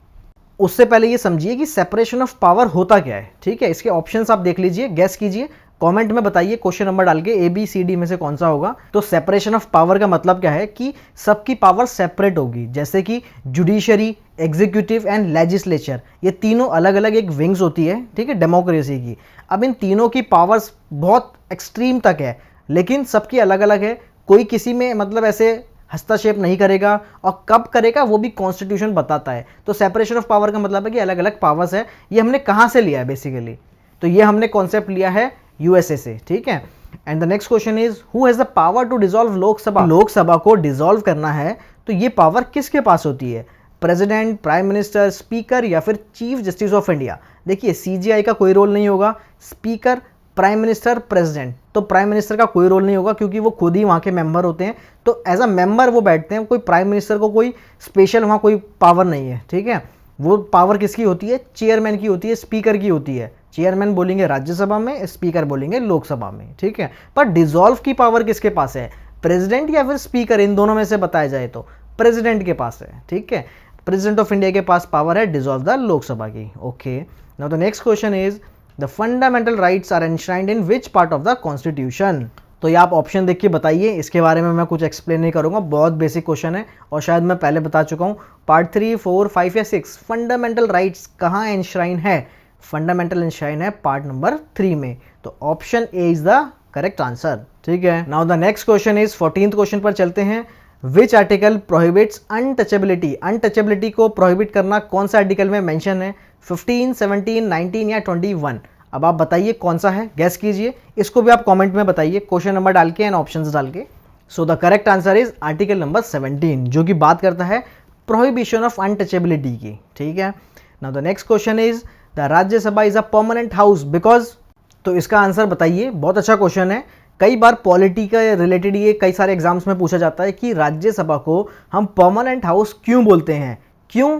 उससे पहले ये समझिए कि सेपरेशन ऑफ पावर होता क्या है। ठीक है, इसके ऑप्शंस आप देख लीजिए, गेस कीजिए, कमेंट में बताइए क्वेश्चन नंबर डाल के ABCD में से कौन सा होगा। तो सेपरेशन ऑफ पावर का मतलब क्या है कि सबकी पावर सेपरेट होगी, जैसे कि जुडिशरी, एग्जीक्यूटिव एंड लेजिस्लेचर, ये तीनों अलग अलग एक विंग्स होती है, ठीक है, डेमोक्रेसी की। अब इन तीनों की पावर्स बहुत एक्सट्रीम तक है, लेकिन सबकी अलग अलग है। कोई किसी में मतलब ऐसे हस्तक्षेप नहीं करेगा, और कब करेगा वो भी कॉन्स्टिट्यूशन बताता है। तो सेपरेशन ऑफ पावर का मतलब है कि अलग अलग पावर्स है। ये हमने कहाँ से लिया है बेसिकली? तो ये हमने कॉन्सेप्ट लिया है USA से। ठीक है, and the next question is who has the power to dissolve Lok Sabha. Lok Sabha को डिसॉल्व करना है तो ये पावर किसके पास होती है? प्रेसिडेंट, प्राइम मिनिस्टर, स्पीकर या फिर चीफ जस्टिस ऑफ इंडिया। देखिए CJI का कोई रोल नहीं होगा, स्पीकर, प्राइम मिनिस्टर, प्रेसिडेंट। तो प्राइम मिनिस्टर का कोई रोल नहीं होगा क्योंकि वो खुद ही वहाँ के मेंबर होते हैं, तो एज अ मेंबर वो बैठते हैं। कोई प्राइम मिनिस्टर को कोई स्पेशल वहाँ कोई पावर नहीं है। ठीक है, वो पावर किसकी होती है? चेयरमैन की होती है, स्पीकर की होती है। चेयरमैन बोलेंगे राज्यसभा में, स्पीकर बोलेंगे लोकसभा में। ठीक है, पर डिसॉल्व की पावर किसके पास है? प्रेसिडेंट या फिर स्पीकर? इन दोनों में से बताया जाए तो प्रेसिडेंट के पास है। ठीक है, प्रेसिडेंट ऑफ इंडिया के पास पावर है डिसॉल्व द लोकसभा की। Okay, now the next question is the fundamental rights are enshrined in which part of the constitution. तो ये आप ऑप्शन देख के बताइए, इसके बारे में मैं कुछ एक्सप्लेन नहीं करूंगा, बहुत बेसिक क्वेश्चन है और शायद मैं पहले बता चुका हूँ। पार्ट 3, 4, 5 या 6 फंडामेंटल राइट्स कहाँ एनश्राइन है? फंडामेंटल एनश्राइन है पार्ट नंबर 3 में। तो option A is the correct answer. ठीक है, now the next question is 14th question पर चलते हैं। Which article prohibits untouchability. Untouchability को प्रोहिबिट करना कौन सा आर्टिकल में मेंशन है? 15, 17, 19 या 21? अब आप बताइए कौन सा है, गैस कीजिए। इसको भी आप कमेंट में बताइए, क्वेश्चन नंबर डाल के एंड ऑप्शंस डाल के। So the correct answer is article number 17, जो कि बात करता है प्रोहिबिशन ऑफ अनटचेबिलिटी की। ठीक है, now the next question is the Rajya Sabha is a permanent house because. तो इसका आंसर बताइए, बहुत अच्छा क्वेश्चन है। कई बार पॉलिटी का रिलेटेड ये कई सारे एग्जाम्स में पूछा जाता है कि राज्यसभा को हम परमानेंट हाउस क्यों बोलते हैं? क्यों?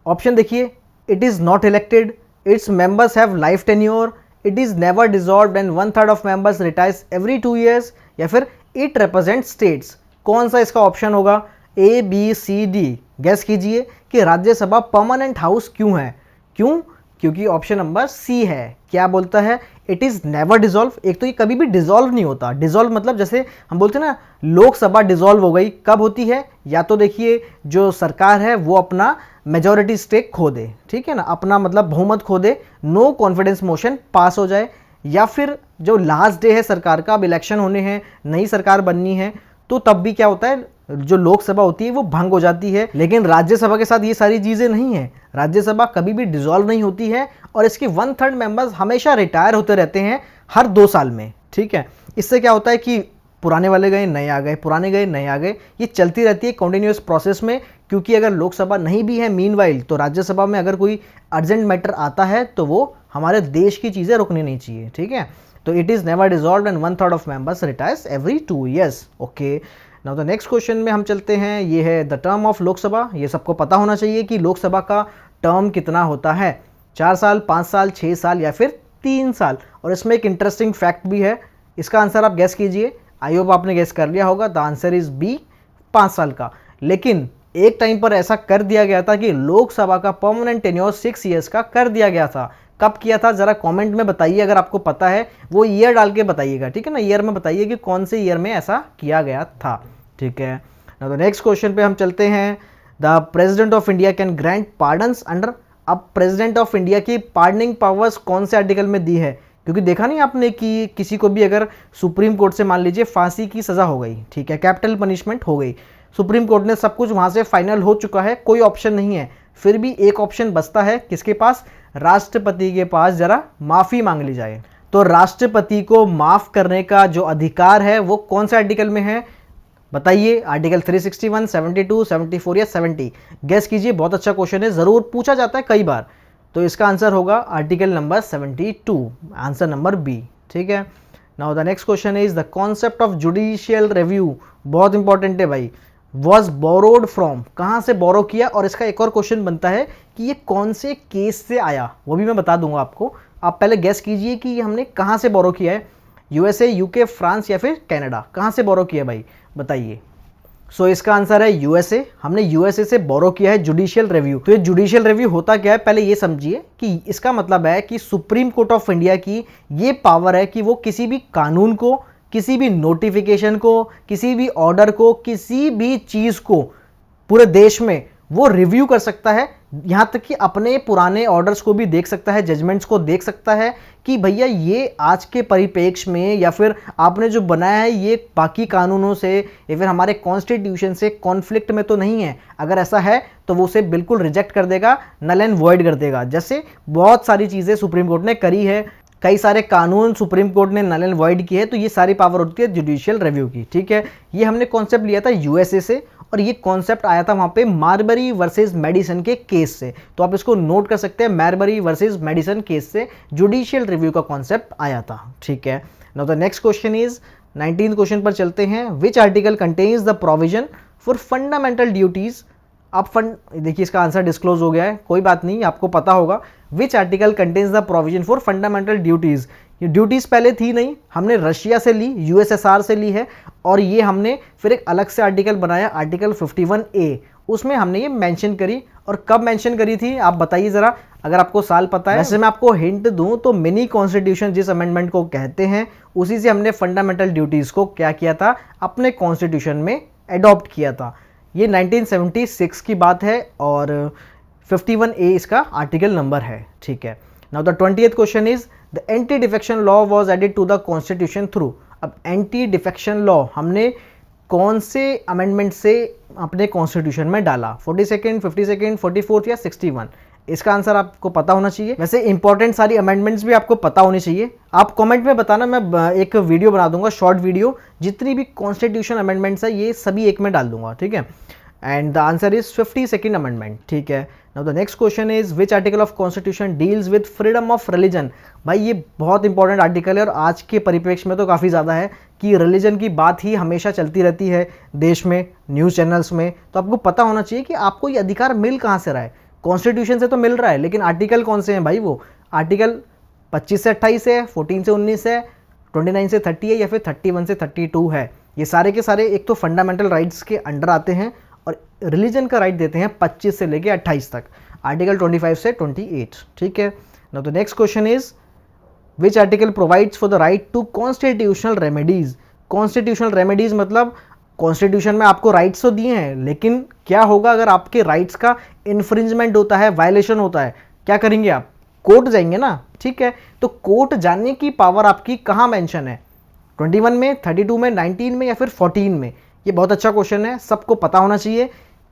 ऑप्शन देखिए, it is not elected, its members have life tenure, it is never dissolved and 1/3 of members retires every 2 years, या फिर it represents states। कौन सा इसका ऑप्शन होगा? ABCD। गैस कीजिए कि राज्यसभा परमानेंट हाउस क्यों है? क्यों? क्योंकि ऑप्शन नंबर C है। क्या बोलता है? It is never dissolve. एक तो ये कभी भी डिजॉल्व नहीं होता। डिजॉल्व मतलब जैसे हम बोलते हैं ना, लोकसभा डिजॉल्व हो गई, कब होती है? या तो देखिए जो सरकार है वो अपना मेजॉरिटी स्टेक खो दे, ठीक है ना, अपना मतलब बहुमत खो दे, नो कॉन्फिडेंस मोशन पास हो जाए, या फिर जो लास्ट डे है सरकार का, अब इलेक्शन होने हैं, नई सरकार बननी है, तो तब भी क्या होता है, जो लोकसभा होती है वो भंग हो जाती है। लेकिन राज्यसभा के साथ ये सारी चीज़ें नहीं है। राज्यसभा कभी भी डिसॉल्व नहीं होती है और इसके 1/3 मेंबर्स हमेशा रिटायर होते रहते हैं हर 2 साल में। ठीक है, इससे क्या होता है कि पुराने वाले गए, नए आ गए, पुराने गए, नए आ गए, ये चलती रहती है कॉन्टिन्यूस प्रोसेस में। क्योंकि अगर लोकसभा नहीं भी है मीनवाइल, तो राज्यसभा में अगर कोई अर्जेंट मैटर आता है तो वो हमारे देश की चीज़ें रुकनी नहीं चाहिए। ठीक है, तो it is never dissolved and 1/3 of members retires every 2 years। Okay, now the next question में हम चलते हैं। ये है द टर्म ऑफ लोकसभा। ये सबको पता होना चाहिए कि लोकसभा का टर्म कितना होता है, 4 साल, 5 साल, 6 साल या फिर 3 साल। और इसमें एक इंटरेस्टिंग फैक्ट भी है, इसका आंसर आप गैस कीजिए। आई होप आपने गैस कर लिया होगा। द आंसर इज बी, 5 साल का। लेकिन एक टाइम पर ऐसा कर दिया गया था कि लोकसभा का परमानेंट टेन्योर 6 years का कर दिया गया था। कब किया था जरा कमेंट में बताइए, अगर आपको पता है वो ईयर डाल के बताइएगा। ठीक है ना, ईयर में बताइए कि कौन से ईयर में ऐसा किया गया था। ठीक है, नाउ द नेक्स्ट क्वेश्चन पे हम चलते हैं। The president of India can grant pardons under. अब प्रेसिडेंट ऑफ इंडिया की पार्डनिंग पावर्स कौन से आर्टिकल में दी है? क्योंकि देखा नहीं आपने कि किसी को भी अगर सुप्रीम कोर्ट से मान लीजिए फांसी की सज़ा हो गई, ठीक है, कैपिटल पनिशमेंट हो गई, सुप्रीम कोर्ट ने सब कुछ वहाँ से फाइनल हो चुका है, कोई ऑप्शन नहीं है, फिर भी एक ऑप्शन बचता है, किसके पास? राष्ट्रपति के पास जरा माफ़ी मांग ली जाए। तो राष्ट्रपति को माफ़ करने का जो अधिकार है वो कौन से आर्टिकल में है बताइए? आर्टिकल 361, 72, 74 या 70? गेस कीजिए, बहुत अच्छा क्वेश्चन है, ज़रूर पूछा जाता है कई बार। तो इसका आंसर होगा article number 72, answer number B. ठीक है, now the next question is the concept of judicial review. बहुत इंपॉर्टेंट है भाई, वॉज बोरोड फ्रॉम, कहाँ से बोरो किया। और इसका एक और क्वेश्चन बनता है कि ये कौन से केस से आया, वो भी मैं बता दूंगा आपको। आप पहले गेस कीजिए कि ये हमने कहाँ से बोरो किया है, यूएसए, यूके, फ्रांस या फिर कनाडा, कहाँ से बोरो किया भाई बताइए। सो इसका आंसर है यूएसए। हमने यूएसए से बोरो किया है जुडिशियल रिव्यू। तो ये जुडिशियल रिव्यू होता क्या है, पहले ये समझिए कि इसका मतलब है कि सुप्रीम कोर्ट ऑफ इंडिया की ये पावर है कि वो किसी भी कानून को, किसी भी नोटिफिकेशन को, किसी भी ऑर्डर को, किसी भी चीज़ को पूरे देश में वो रिव्यू कर सकता है। यहां तक कि अपने पुराने ऑर्डर्स को भी देख सकता है, जजमेंट्स को देख सकता है कि भैया ये आज के परिप्रेक्ष्य में या फिर आपने जो बनाया है ये बाकी कानूनों से या फिर हमारे कॉन्स्टिट्यूशन से कॉन्फ्लिक्ट में तो नहीं है। अगर ऐसा है तो वो उसे बिल्कुल रिजेक्ट कर देगा, नल एंड वॉइड कर देगा। जैसे बहुत सारी चीज़ें सुप्रीम कोर्ट ने करी है, कई सारे कानून सुप्रीम कोर्ट ने नल एंड वॉइड किए हैं, तो ये सारी पावर होती है जुडिशियल रिव्यू की। ठीक है, ये हमने कॉन्सेप्ट लिया था यूएसए से और ये कॉन्सेप्ट आया था वहां पे मार्बरी वर्सेस मेडिसन के केस से। तो आप इसको नोट कर सकते हैं, मार्बरी वर्सेस मेडिसन केस से जुडिशियल रिव्यू का कॉन्सेप्ट आया था। ठीक है, now the next question is 19th question पर चलते हैं। Which article contains the provision for fundamental duties. आप देखिए इसका आंसर डिस्क्लोज हो गया है, कोई बात नहीं, आपको पता होगा। Which article contains the provision for fundamental duties. ये ड्यूटीज पहले थी नहीं, हमने रशिया से ली, यूएसएसआर से ली है और ये हमने फिर एक अलग से आर्टिकल बनाया, आर्टिकल 51A, उसमें हमने ये मेंशन करी। और कब मेंशन करी थी आप बताइए ज़रा, अगर आपको साल पता है। वैसे मैं आपको हिंट दूं तो मिनी कॉन्स्टिट्यूशन जिस अमेंडमेंट को कहते हैं उसी से हमने फंडामेंटल ड्यूटीज़ को क्या किया था, अपने कॉन्स्टिट्यूशन में एडॉप्ट किया था। ये 1976 की बात है और 51A इसका आर्टिकल नंबर है। ठीक है, now the 20th question is the anti defection law was added to the constitution through. अब एंटी डिफेक्शन लॉ हमने कौन से अमेंडमेंट से अपने कॉन्स्टिट्यूशन में डाला, 42nd, 52nd, 44th या 61। इसका आंसर आपको पता होना चाहिए। वैसे इंपॉर्टेंट सारी अमेंडमेंट्स भी आपको पता होनी चाहिए। आप कमेंट में बताना, मैं एक वीडियो बना दूंगा, शॉर्ट वीडियो, जितनी भी कॉन्स्टिट्यूशन अमेंडमेंट्स है ये सभी एक में डाल दूंगा। ठीक है, and the answer is 52nd amendment. ठीक है, now the next question is which article of constitution deals with freedom of religion. भाई ये बहुत इंपॉर्टेंट आर्टिकल है और आज के परिप्रेक्ष्य में तो काफ़ी ज़्यादा है कि रिलीजन की बात ही हमेशा चलती रहती है देश में, न्यूज़ चैनल्स में। तो आपको पता होना चाहिए कि आपको ये अधिकार मिल कहाँ से रहा है। कॉन्स्टिट्यूशन से तो मिल रहा है, लेकिन आर्टिकल कौन से हैं भाई, वो आर्टिकल 25 से 28 है, 14 से 19 है, 29 से 30 है या फिर 31 से 32 है। ये सारे के सारे एक तो फंडामेंटल राइट्स के अंडर आते हैं और रिलीजन का राइट देते हैं 25 से लेके 28 तक, आर्टिकल 25 से 28। ठीक है, now the next question is which article provides for the right to constitutional remedies. Constitutional remedies मतलब कॉन्स्टिट्यूशन में आपको राइट्स तो दिए हैं, लेकिन क्या होगा अगर आपके राइट्स का इन्फ्रिंजमेंट होता है, वायलेशन होता है, क्या करेंगे आप, कोर्ट जाएंगे ना। ठीक है, तो कोर्ट जाने की पावर आपकी कहाँ मेंशन है, 21 में, 32 में, 19 में या फिर 14 में। ये बहुत अच्छा क्वेश्चन है, सबको पता होना चाहिए।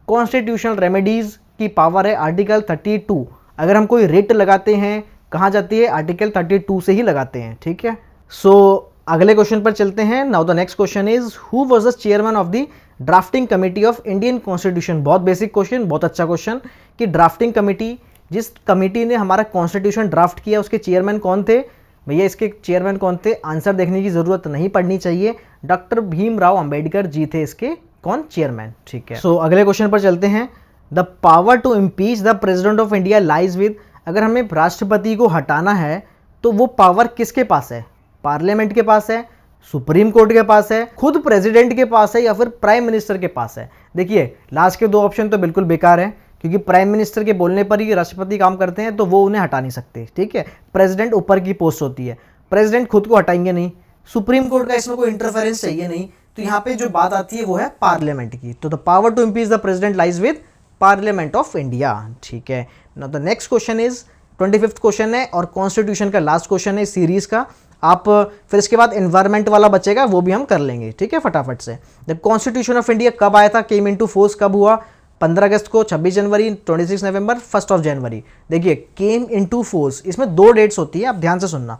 कॉन्स्टिट्यूशनल रेमेडीज की पावर है आर्टिकल 32। अगर हम कोई रिट लगाते हैं कहाँ जाती है, आर्टिकल 32 से ही लगाते हैं। ठीक है, सो अगले क्वेश्चन पर चलते हैं। Now the next question is who was the chairman of the drafting committee of Indian constitution. बहुत बेसिक क्वेश्चन, बहुत अच्छा क्वेश्चन कि ड्राफ्टिंग कमेटी, जिस कमेटी ने हमारा कॉन्स्टिट्यूशन ड्राफ्ट किया उसके चेयरमैन कौन थे। भैया इसके चेयरमैन कौन थे, आंसर देखने की जरूरत नहीं पड़नी चाहिए, डॉक्टर भीमराव अंबेडकर जी थे इसके कौन, चेयरमैन। ठीक है, सो अगले क्वेश्चन पर चलते हैं। The power to impeach the president of India lies with. अगर हमें राष्ट्रपति को हटाना है तो वो पावर किसके पास है, पार्लियामेंट के पास है, सुप्रीम कोर्ट के पास है, खुद प्रेसिडेंट के पास है या फिर प्राइम मिनिस्टर के पास है। देखिए लास्ट के दो ऑप्शन तो बिल्कुल बेकार है, क्योंकि प्राइम मिनिस्टर के बोलने पर ही राष्ट्रपति काम करते हैं तो वो उन्हें हटा नहीं सकते। ठीक है, प्रेसिडेंट ऊपर की पोस्ट होती है, प्रेसिडेंट खुद को हटाएंगे नहीं, सुप्रीम कोर्ट का इसमें कोई इंटरफेरेंस चाहिए नहीं, तो यहाँ पे जो बात आती है वो है पार्लियामेंट की। तो the power to impeach the president lies with parliament of India. ठीक है, now the next question is 25th question है और कॉन्स्टिट्यूशन का लास्ट क्वेश्चन है सीरीज का। आप फिर इसके बाद एनवायरमेंट वाला बचेगा, वो भी हम कर लेंगे। ठीक है, फटाफट से। द कॉन्स्टिट्यूशन ऑफ इंडिया कब आया था, केम इनटू फोर्स कब हुआ, 15 अगस्त को, 26 जनवरी, 26 नवंबर, 1 जनवरी। देखिए केम इनटू फोर्स, इसमें दो डेट्स होती है, आप ध्यान से सुनना।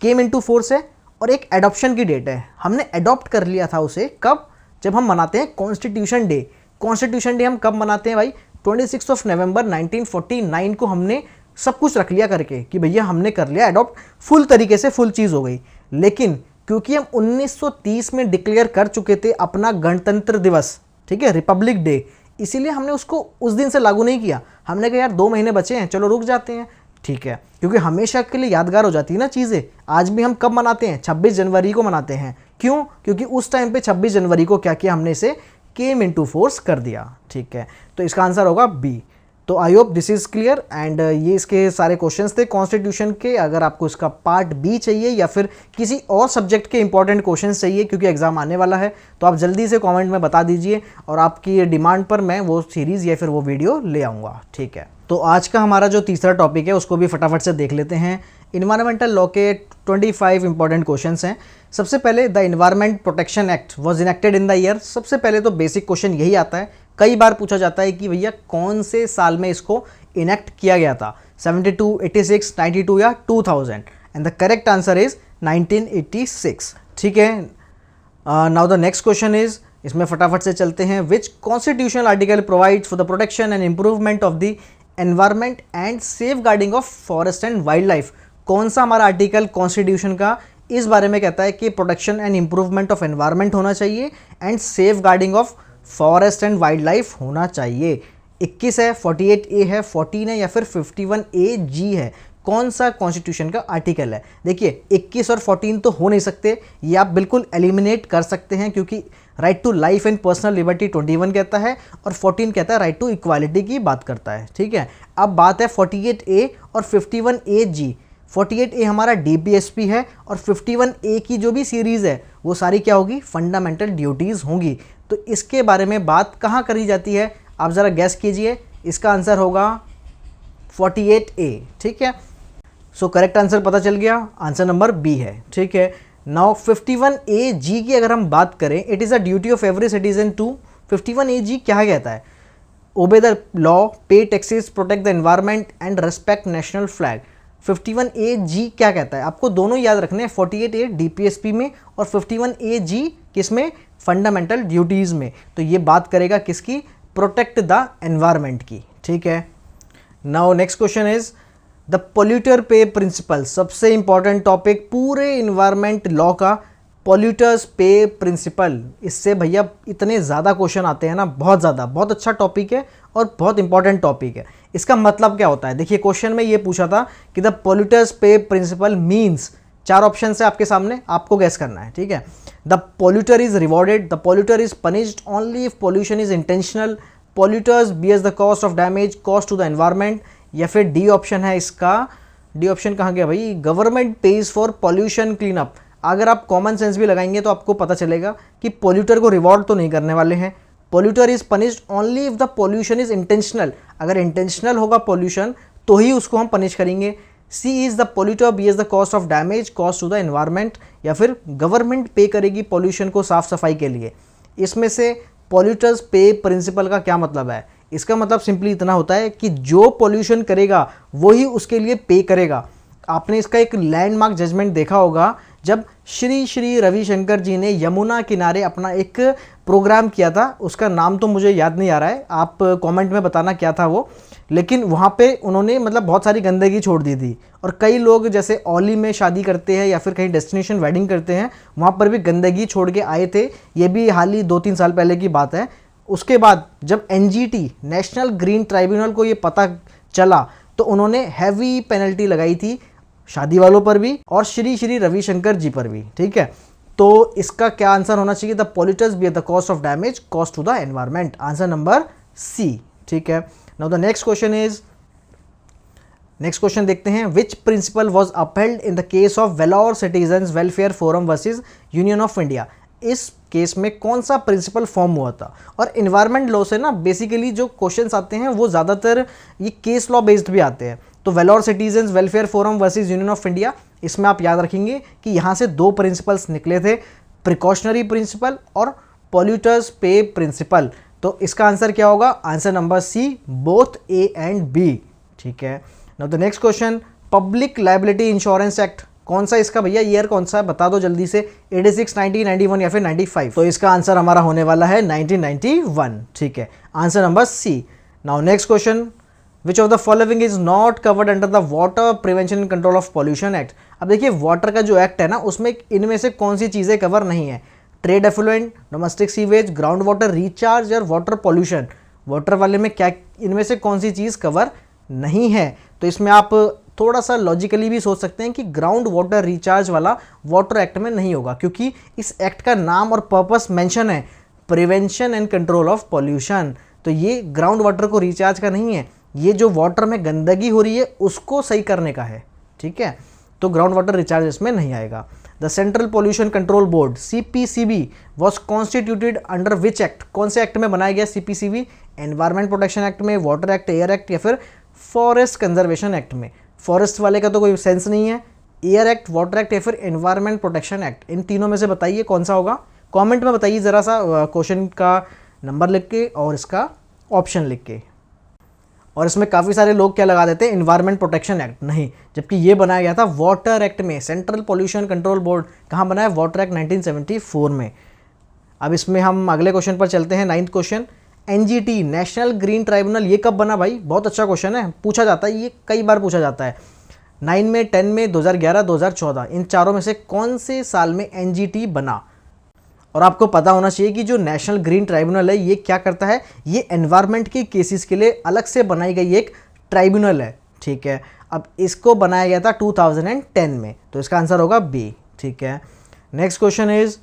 केम इनटू फोर्स है और एक एडॉप्शन की डेट है। हमने एडॉप्ट कर लिया था उसे कब, जब हम मनाते हैं कॉन्स्टिट्यूशन डे। कॉन्स्टिट्यूशन डे हम कब मनाते हैं भाई, 26 नवंबर 1949 को हमने सब कुछ रख लिया करके कि भैया हमने कर लिया एडॉप्ट, फुल तरीके से फुल चीज़ हो गई। लेकिन क्योंकि हम 1930 में डिक्लेयर कर चुके थे अपना गणतंत्र दिवस, ठीक है, रिपब्लिक डे, इसीलिए हमने उसको उस दिन से लागू नहीं किया। हमने कहा यार 2 महीने बचे हैं, चलो रुक जाते हैं, ठीक है, क्योंकि हमेशा के लिए यादगार हो जाती है ना चीज़ें। आज भी हम कब मनाते हैं, 26 जनवरी को मनाते हैं। क्यों? क्योंकि उस टाइम पे 26 जनवरी को क्या किया हमने, इसे केम इनटू फोर्स कर दिया, ठीक है। तो इसका आंसर होगा बी। तो I hope this is clear and ये इसके सारे क्वेश्चंस थे कॉन्स्टिट्यूशन के। अगर आपको इसका पार्ट बी चाहिए या फिर किसी और सब्जेक्ट के इंपॉर्टेंट क्वेश्चंस चाहिए, क्योंकि एग्जाम आने वाला है, तो आप जल्दी से कमेंट में बता दीजिए और आपकी डिमांड पर मैं वो सीरीज़ या फिर वो वीडियो ले आऊँगा, ठीक है। तो आज का हमारा जो तीसरा टॉपिक है उसको भी फटाफट से देख लेते हैं। इन्वायरमेंटल लॉ के 25 इंपॉर्टेंट क्वेश्चंस हैं। सबसे पहले the environment protection act was enacted in the year. सबसे पहले तो बेसिक क्वेश्चन यही आता है, कई बार पूछा जाता है कि भैया कौन से साल में इसको इनेक्ट किया गया था, 72, 86, 92 या 2000, and the correct answer is 1986, ठीक है। Now the next question is, इसमें फटाफट से चलते हैं, which constitutional article provides for the protection and improvement of the environment and safeguarding of forest and wildlife. कौन सा हमारा आर्टिकल कॉन्स्टिट्यूशन का इस बारे में कहता है कि protection and improvement of environment होना चाहिए and safeguarding of forest and wildlife होना चाहिए। 21 है, 48A है, 14 है या फिर 51AG है। कौन सा कॉन्स्टिट्यूशन का आर्टिकल है? देखिए 21 और 14 तो हो नहीं सकते, ये आप बिल्कुल एलिमिनेट कर सकते हैं, क्योंकि right to life and personal liberty 21 कहता है और 14 कहता है राइट टू इक्वालिटी की बात करता है, ठीक है। अब बात है 48A और 51AG। 48A हमारा DPSP है और 51A की जो भी सीरीज़ है वो सारी क्या होगी, फंडामेंटल ड्यूटीज़ होंगी। तो इसके बारे में बात कहाँ करी जाती है, आप ज़रा गैस कीजिए। इसका आंसर होगा 48A, ठीक है। सो करेक्ट आंसर पता चल गया, आंसर नंबर बी है, ठीक है। नाउ 51AG की अगर हम बात करें, it is a duty of every citizen to, 51AG क्या कहता है, obey the law, pay taxes, protect the environment and respect national flag. 51AG क्या कहता है, आपको दोनों याद रखने हैं, 48A DPSP में और 51AG किस में, फंडामेंटल ड्यूटीज़ में। तो ये बात करेगा किसकी, प्रोटेक्ट द एनवायरमेंट की, ठीक है। Now next question is the polluter पे प्रिंसिपल। सबसे इंपॉर्टेंट टॉपिक पूरे इन्वायरमेंट लॉ का, पोल्यूटर्स पे प्रिंसिपल। इससे भैया इतने ज़्यादा क्वेश्चन आते हैं ना, बहुत ज़्यादा, बहुत अच्छा टॉपिक है और बहुत इंपॉर्टेंट टॉपिक है। इसका मतलब क्या होता है, देखिए क्वेश्चन में ये पूछा था कि the polluters pay principle means, 4 option है आपके सामने, आपको गैस करना है, ठीक है। The polluter is rewarded, the polluter is punished only if pollution is intentional, polluters bears the cost of damage cost to the environment, या फिर डी ऑप्शन है इसका, डी ऑप्शन कहाँ गया भाई, government page for pollution clean up. अगर आप common sense भी लगाएंगे तो आपको पता चलेगा कि पोल्यूटर को रिवॉर्ड तो नहीं करने वाले हैं। Polluter is punished only if the pollution is intentional, अगर इंटेंशनल होगा पोल्यूशन तो ही उसको हम पनिश करेंगे। C is the polluter bears the cost of damage cost to the environment, या फिर गवर्नमेंट पे करेगी पोल्यूशन को साफ सफाई के लिए। इसमें से पोल्यूटर्स पे प्रिंसिपल का क्या मतलब है, इसका मतलब सिंपली इतना होता है कि जो पोल्यूशन करेगा वही उसके लिए पे करेगा। आपने इसका एक लैंडमार्क जजमेंट देखा होगा, जब श्री श्री रविशंकर जी ने यमुना किनारे अपना एक प्रोग्राम किया था, उसका नाम तो मुझे याद नहीं आ रहा है, आप कमेंट में बताना क्या था वो, लेकिन वहाँ पे उन्होंने मतलब बहुत सारी गंदगी छोड़ दी थी। और कई लोग जैसे ओली में शादी करते हैं या फिर कहीं डेस्टिनेशन वेडिंग करते हैं, वहाँ पर भी गंदगी छोड़ के आए थे। ये भी हाल ही 2-3 साल पहले की बात है। उसके बाद जब NGT नेशनल ग्रीन ट्राइब्यूनल को ये पता चला तो उन्होंने हैवी पेनल्टी लगाई थी शादी वालों पर भी और श्री श्री रविशंकर जी पर भी, ठीक है। तो इसका क्या आंसर होना चाहिए, the polluters bear the cost of damage cost to the environment, answer number C, ठीक है। Now the next question is, next question देखते हैं, which principle was upheld in the case of Vellore citizens welfare forum versus union of India. इस case में कौन सा principal form हुआ था। और इन्वायरमेंट लॉ से ना बेसिकली जो क्वेश्चंस आते हैं वो ज़्यादातर ये केस लॉ बेस्ड भी आते हैं। तो Vellore citizens welfare forum versus union of India, इसमें आप याद रखेंगे कि यहाँ से 2 प्रिंसिपल्स निकले थे, प्रिकॉशनरी प्रिंसिपल और पोल्यूटर्स पे प्रिंसिपल। तो इसका आंसर क्या होगा, answer number C, both A and B, ठीक है। Now the next question, public liability insurance act, कौन सा इसका भैया ईयर कौन सा है, बता दो जल्दी से, 86, 90, 91 या फिर 95। तो इसका आंसर हमारा होने वाला है 1991, ठीक है, answer number C. Now next question, which of the following is not covered under the water prevention and control of pollution act. अब देखिए वाटर का जो एक्ट है ना, उसमें इनमें से कौन सी चीज़ें कवर नहीं है। Trade effluent, domestic sewage, ground water recharge और वाटर पॉल्यूशन। वाटर वाले में क्या, इनमें से कौन सी चीज़ कवर नहीं है? तो इसमें आप थोड़ा सा लॉजिकली भी सोच सकते हैं कि ग्राउंड वाटर रिचार्ज वाला वाटर एक्ट में नहीं होगा, क्योंकि इस एक्ट का नाम और पर्पस मेंशन है, prevention and control of pollution. तो ये ग्राउंड वाटर को रिचार्ज का नहीं है, ये जो वाटर में गंदगी हो रही है उसको सही करने का है, ठीक है। तो ग्राउंड वाटर रिचार्ज इसमें नहीं आएगा। The central pollution control board CPCB was constituted under which act? कौन से एक्ट में बनाया गया CPCB? एनवायरमेंट प्रोटेक्शन एक्ट में, वाटर एक्ट, एयर एक्ट या फिर फॉरेस्ट कंजर्वेशन एक्ट में? फॉरेस्ट वाले का तो कोई सेंस नहीं है। एयर एक्ट, वाटर एक्ट या फिर एनवायरमेंट प्रोटेक्शन एक्ट, इन तीनों में से बताइए कौन सा होगा। कमेंट में बताइए ज़रा सा, क्वेश्चन का नंबर लिख के और इसका ऑप्शन लिख के। और इसमें काफ़ी सारे लोग क्या लगा देते हैं, एनवायरमेंट प्रोटेक्शन एक्ट, नहीं, जबकि ये बनाया गया था वाटर एक्ट में। सेंट्रल पॉल्यूशन कंट्रोल बोर्ड कहाँ बनाया? वाटर एक्ट 1974 में। अब इसमें हम अगले क्वेश्चन पर चलते हैं, 9th question. NGT national green tribunal ये कब बना भाई? बहुत अच्छा क्वेश्चन है, पूछा जाता है, ये कई बार पूछा जाता है। 9 में, 10 में, 2011, 2014, इन चारों में से कौन से साल में NGT बना? और आपको पता होना चाहिए कि जो नेशनल ग्रीन ट्राइब्यूनल है ये क्या करता है, ये एनवायरनमेंट के केसेस के लिए अलग से बनाई गई एक ट्राइब्यूनल है, ठीक है। अब इसको बनाया गया था 2010 में, तो इसका आंसर होगा बी, ठीक है। Next question is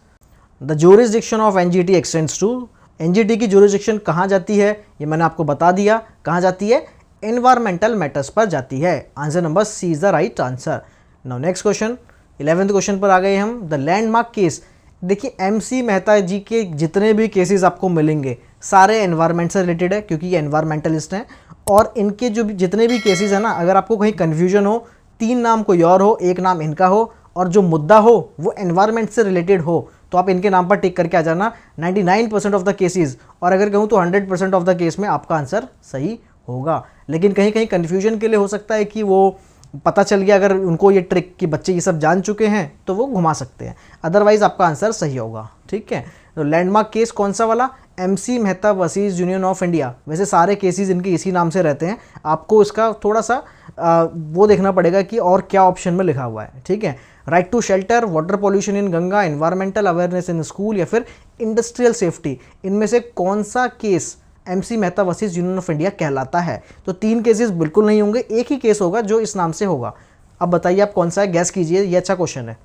the jurisdiction of NGT extends to. NGT की ज्यूरिसडिक्शन कहाँ जाती है? ये मैंने आपको बता दिया, कहाँ जाती है? एनवायरमेंटल मैटर्स पर जाती है। Answer number C is the right answer. Now next question, 11th question पर आ गए हम। द लैंडमार्क केस, देखिए MC मेहता जी के जितने भी केसेस आपको मिलेंगे सारे एनवायरनमेंट से रिलेटेड है, क्योंकि ये एनवायरमेंटलिस्ट हैं। और इनके जो जितने भी केसेस है ना, अगर आपको कहीं कन्फ्यूजन हो, 3 नाम कोई और हो, एक नाम इनका हो और जो मुद्दा हो वो एनवायरनमेंट से रिलेटेड हो, तो आप इनके नाम पर टिक करके आ जाना 99% ऑफ द केसेस। और अगर कहूँ तो 100% ऑफ द केस में आपका आंसर सही होगा। लेकिन कहीं कहीं कन्फ्यूजन के लिए हो सकता है कि वो पता चल गया, अगर उनको ये ट्रिक कि बच्चे ये सब जान चुके हैं तो वो घुमा सकते हैं, अदरवाइज आपका आंसर सही होगा, ठीक है। तो लैंडमार्क केस कौन सा वाला? MC Mehta versus union of India. वैसे सारे केसेस इनके इसी नाम से रहते हैं, आपको इसका थोड़ा सा वो देखना पड़ेगा कि और क्या ऑप्शन में लिखा हुआ है, ठीक है। Right to shelter, water pollution in Ganga, environmental awareness in school या फिर इंडस्ट्रियल सेफ्टी, इनमें से कौन सा case MC Mehta versus union of India कहलाता है? तो 3 केसेस बिल्कुल नहीं होंगे, एक ही केस होगा जो इस नाम से होगा। अब बताइए आप कौन सा है, गैस कीजिए, ये अच्छा क्वेश्चन है।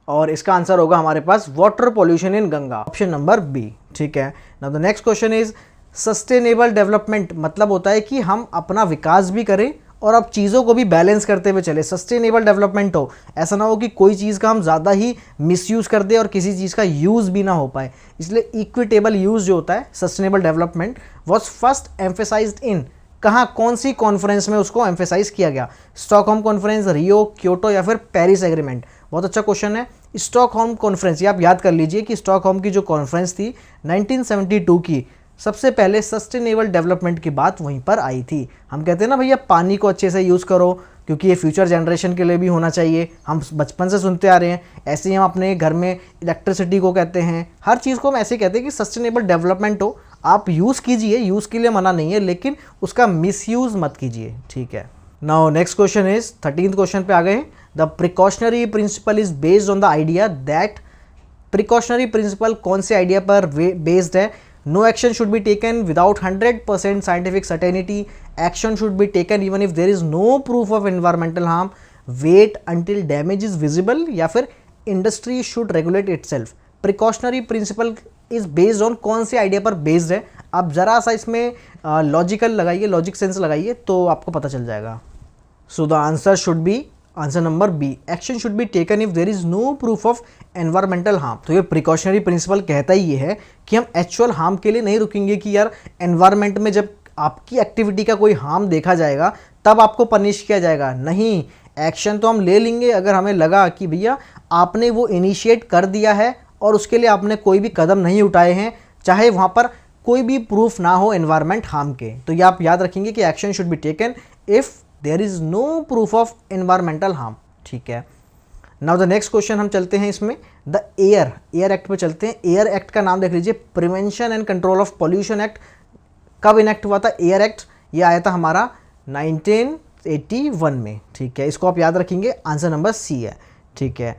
और इसका आंसर होगा हमारे पास water pollution in Ganga, option number B, ठीक है। Now the next question is sustainable development, मतलब होता है कि हम अपना विकास भी करें और अब चीज़ों को भी बैलेंस करते हुए चले। सस्टेनेबल डेवलपमेंट हो, ऐसा ना हो कि कोई चीज़ का हम ज़्यादा ही मिसयूज़ कर दें और किसी चीज़ का यूज़ भी ना हो पाए। इसलिए इक्विटेबल यूज़ जो होता है, sustainable development was first emphasized in, कहाँ, कौन सी कॉन्फ्रेंस में उसको एम्फेसाइज किया गया? स्टॉकहोम कॉन्फ्रेंस, रियो, क्योटो या फिर पेरिस एग्रीमेंट? बहुत अच्छा क्वेश्चन है। स्टॉकहोम कॉन्फ्रेंस, ये आप याद कर लीजिए कि स्टॉकहोम की जो कॉन्फ्रेंस थी 1972 की, सबसे पहले सस्टेनेबल डेवलपमेंट की बात वहीं पर आई थी। हम कहते हैं ना भैया पानी को अच्छे से यूज़ करो, क्योंकि ये फ्यूचर जनरेशन के लिए भी होना चाहिए, हम बचपन से सुनते आ रहे हैं। ऐसे ही हम अपने घर में इलेक्ट्रिसिटी को कहते हैं, हर चीज़ को हम ऐसे कहते हैं कि सस्टेनेबल डेवलपमेंट हो, आप यूज़ कीजिए, यूज़ के लिए मना नहीं है, लेकिन उसका मिसयूज़ मत कीजिए, ठीक है। Now next question is 13th question पे आ गए। The precautionary principle is based on the idea that, precautionary principle कौन से आइडिया पर बेस्ड है? No action should be taken without 100% scientific certainty, action should be taken even if there is no proof of environmental harm, wait until damage is visible या फिर industry should regulate itself. Precautionary principle is based on कौन से idea पर based है? आप ज़रा सा इसमें लॉजिकल लगाइए, लॉजिक सेंस लगाइए तो आपको पता चल जाएगा। So the answer should be answer number B, action should be taken if there is no proof of environmental harm. तो ये प्रिकॉशनरी प्रिंसिपल कहता ही ये है कि हम एक्चुअल हार्म के लिए नहीं रुकेंगे कि यार एनवायरमेंट में जब आपकी एक्टिविटी का कोई हार्म देखा जाएगा तब आपको पनिश किया जाएगा, नहीं, एक्शन तो हम ले लेंगे अगर हमें लगा कि भैया आपने वो इनिशिएट कर दिया है और उसके लिए आपने कोई भी कदम नहीं उठाए हैं, चाहे वहाँ पर कोई भी प्रूफ ना हो एनवायरमेंट हार्म के। तो ये आप याद रखेंगे कि action should be taken if there is no proof of environmental harm, ठीक है। नाउ द नेक्स्ट क्वेश्चन हम चलते हैं इसमें, द एयर एक्ट पे चलते हैं। एयर एक्ट का नाम देख लीजिए, prevention and control of pollution act. कब इनेक्ट हुआ था एयर एक्ट? ये आया था हमारा 1981 में, ठीक है। इसको आप याद रखेंगे, आंसर नंबर सी है, ठीक है।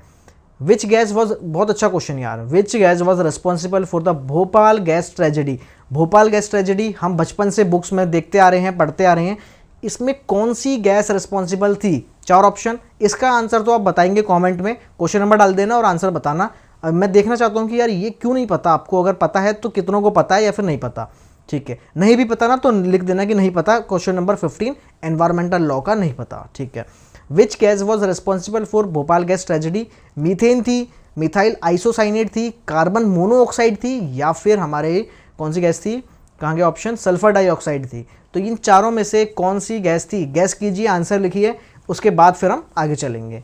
विच गैस वॉज, बहुत अच्छा क्वेश्चन यार, which gas was responsible for the Bhopal gas tragedy. Bhopal gas tragedy हम बचपन से बुक्स में देखते आ रहे हैं, पढ़ते आ रहे हैं, इसमें कौन सी गैस रिस्पॉन्सिबल थी? 4 ऑप्शन, इसका आंसर तो आप बताएंगे कमेंट में, क्वेश्चन नंबर डाल देना और आंसर बताना। अब मैं देखना चाहता हूँ कि यार ये क्यों नहीं पता आपको, अगर पता है तो कितनों को पता है या फिर नहीं पता, ठीक है। नहीं भी पता ना तो लिख देना कि नहीं पता, क्वेश्चन नंबर 15 एनवायरमेंटल लॉ का नहीं पता, ठीक है। Which gas was responsible for Bhopal gas tragedy? Methane थी, मिथाइल आइसोसाइनेट थी, कार्बन मोनोऑक्साइड थी, या फिर हमारे कौन सी गैस थी, कहाँ के ऑप्शन, सल्फर डाइऑक्साइड थी। तो इन चारों में से कौन सी गैस थी? गैस कीजिए, आंसर लिखिए, उसके बाद फिर हम आगे चलेंगे।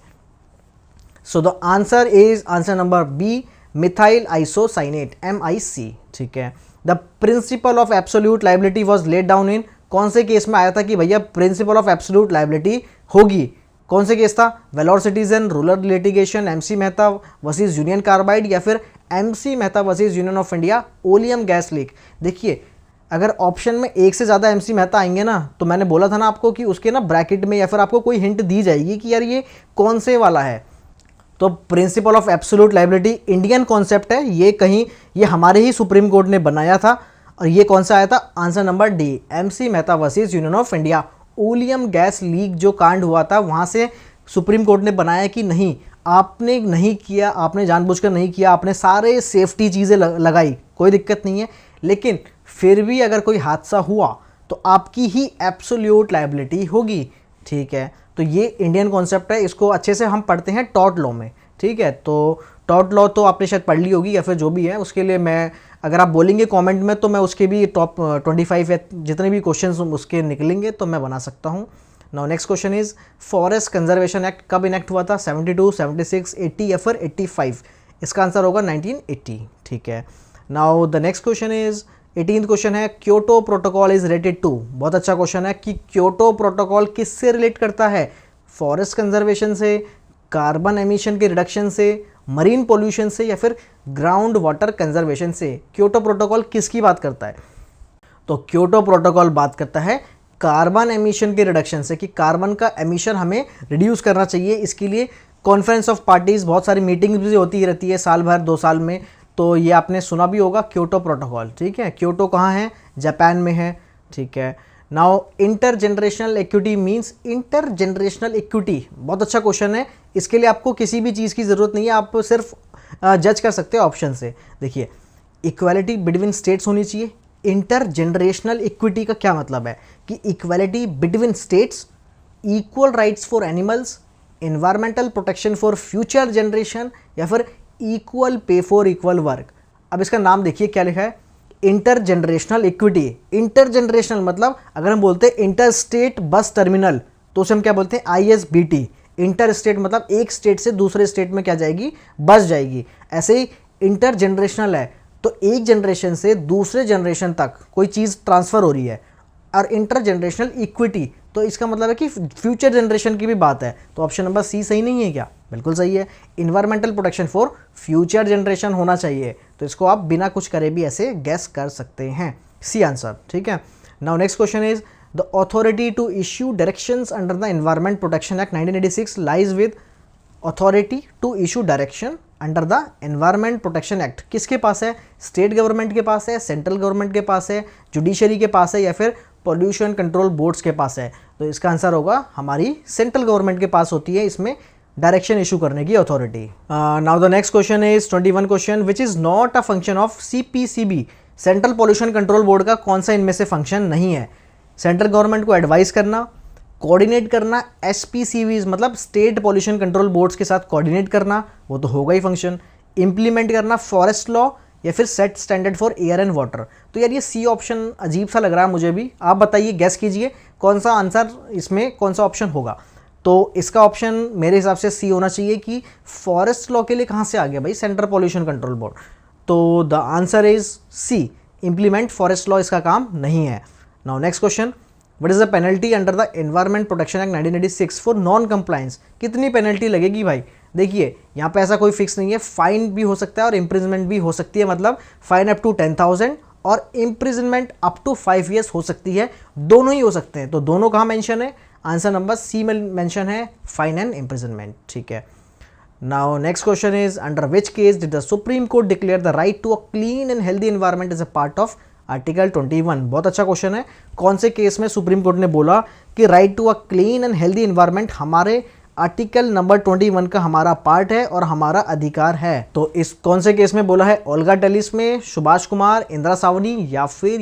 So the answer is answer number B, methyl isocyanate, MIC, ठीक है। The principle of absolute liability was laid down in, कौन से केस में आया था कि भैया प्रिंसिपल ऑफ एब्सोल्यूट लाइबिलिटी होगी? कौन से केस था? Vellore citizen, rural litigation, MC Mehta versus union carbide, या फिर MC Mehta versus union of India, oleum gas leak. देखिए अगर ऑप्शन में एक से ज़्यादा MC मेहता आएंगे ना, तो मैंने बोला था ना आपको कि उसके ना ब्रैकेट में या फिर आपको कोई हिंट दी जाएगी कि यार ये कौन से वाला है। तो principal of absolute liability Indian concept है, ये कहीं ये हमारे ही सुप्रीम कोर्ट ने बनाया था, और ये कौन सा आया था? Answer number D, MC Mehta versus union of India. Oleum gas leak जो कांड हुआ था, वहाँ से सुप्रीम कोर्ट ने बनाया कि नहीं, आपने नहीं किया, आपने जानबूझकर नहीं किया, आपने सारे सेफ्टी चीज़ें लगाई, कोई दिक्कत नहीं है, लेकिन फिर भी अगर कोई हादसा हुआ तो आपकी ही एब्सोल्यूट लायबिलिटी होगी, ठीक है। तो ये इंडियन कॉन्सेप्ट है, इसको अच्छे से हम पढ़ते हैं टॉर्ट लॉ में, ठीक है। तो टॉर्ट लॉ तो आपने शायद पढ़ ली होगी या फिर जो भी है, उसके लिए मैं, अगर आप बोलेंगे कमेंट में तो मैं उसके भी टॉप 25 या जितने भी क्वेश्चंस उसके निकलेंगे तो मैं बना सकता हूँ। Now next question is, forest conservation act कब इनेक्ट हुआ था? 72, 76, 80 या फिर 85? इसका आंसर होगा 1980, ठीक है। Now the next question is, 18th question है, Kyoto protocol is related to. बहुत अच्छा क्वेश्चन है कि क्योटो प्रोटोकॉल किससे रिलेट करता है? फॉरेस्ट कंजर्वेशन से, कार्बन एमिशन के रिडक्शन से, मरीन पोल्यूशन से, या फिर ग्राउंड वाटर कंजर्वेशन से। क्योटो प्रोटोकॉल किसकी बात करता है? तो क्योटो प्रोटोकॉल बात करता है कार्बन एमिशन के रिडक्शन से, कि कार्बन का एमिशन हमें रिड्यूस करना चाहिए। इसके लिए कॉन्फ्रेंस ऑफ पार्टीज, बहुत सारी मीटिंग्स भी होती रहती है साल भर 2 साल में, तो ये आपने सुना भी होगा क्योटो प्रोटोकॉल, ठीक है। क्योटो कहाँ है? जापान में है, ठीक है। Now inter generational equity means, inter generational equity बहुत अच्छा क्वेश्चन है, इसके लिए आपको किसी भी चीज़ की ज़रूरत नहीं है, आप सिर्फ जज कर सकते हो ऑप्शन से। देखिए इक्वालिटी बिटवीन स्टेट्स होनी चाहिए। इंटर जनरेशनल इक्विटी का क्या मतलब है? कि equality between states, equal rights for animals, environmental protection for future generation, या फिर equal pay for equal work. अब इसका नाम देखिए क्या लिखा है, inter generational equity. Inter generational मतलब अगर हम बोलते हैं इंटर स्टेट बस टर्मिनल तो उसे हम क्या बोलते हैं? ISBT। इंटर स्टेट मतलब एक स्टेट से दूसरे स्टेट में क्या जाएगी? बस जाएगी। ऐसे ही इंटर जनरेशनल है तो एक जनरेशन से दूसरे जनरेशन तक कोई चीज़ ट्रांसफ़र हो रही है। और इंटर जनरेशनल इक्विटी तो इसका मतलब है कि फ्यूचर जनरेशन की भी बात है। तो ऑप्शन नंबर सी सही नहीं है क्या? बिल्कुल सही है। Environmental protection for future generation होना चाहिए, तो इसको आप बिना कुछ करे भी ऐसे गैस कर सकते हैं, सी आंसर, ठीक है। Now next question is, the authority to issue directions under the environment protection act 1986 lies with, authority to issue direction under the environment protection act किसके पास है? स्टेट गवर्नमेंट के पास है, सेंट्रल गवर्नमेंट के पास है, जुडिशरी के पास है, या फिर पॉल्यूशन कंट्रोल बोर्ड्स के पास है? तो इसका आंसर होगा हमारी सेंट्रल गवर्नमेंट के पास होती है इसमें डायरेक्शन इशू करने की authority. Now the next question is 21 question, which is not a function of CPCB। Central pollution control board का कौन सा इनमें से फंक्शन नहीं है? सेंट्रल गवर्नमेंट को एडवाइस करना, कोऑर्डिनेट करना, SPCBs मतलब स्टेट पॉल्यूशन कंट्रोल बोर्ड्स के साथ कोऑर्डिनेट करना, वो तो होगा ही फंक्शन, इंप्लीमेंट करना फॉरेस्ट लॉ, या फिर set standard for air and water. तो यार ये सी ऑप्शन अजीब सा लग रहा है मुझे भी, आप बताइए, गैस कीजिए कौन सा आंसर इसमें, कौन सा ऑप्शन होगा। तो इसका ऑप्शन मेरे हिसाब से सी होना चाहिए कि फॉरेस्ट लॉ के लिए कहाँ से आ गया भाई सेंट्रल पॉल्यूशन कंट्रोल बोर्ड। तो the answer is C, implement forest law इसका काम नहीं है। Now next question, what is the penalty under the environment protection act 1986 for non compliance. कितनी पेनल्टी लगेगी भाई? देखिए यहाँ पे ऐसा कोई फिक्स नहीं है, फाइन भी हो सकता है और इम्प्रिजनमेंट भी हो सकती है, मतलब फाइन अप टू 10,000 और इम्प्रिजनमेंट अप टू 5 years हो सकती है, दोनों ही हो सकते हैं। तो दोनों कहाँ मेंशन है? आंसर नंबर सी में मेंशन है, फाइन एंड इम्प्रिजनमेंट, ठीक है। Now next question is under which case did the Supreme Court declare the right to a clean and healthy environment is a part of article 21। बहुत अच्छा question है। कौन से case में supreme court ने बोला कि right to a clean and healthy environment हमारे आर्टिकल नंबर 21 का हमारा पार्ट है और हमारा अधिकार है? तो इस कौन से केस में बोला है? ओल्गा टेलिस में, सुभाष कुमार, इंदिरा सावनी या फिर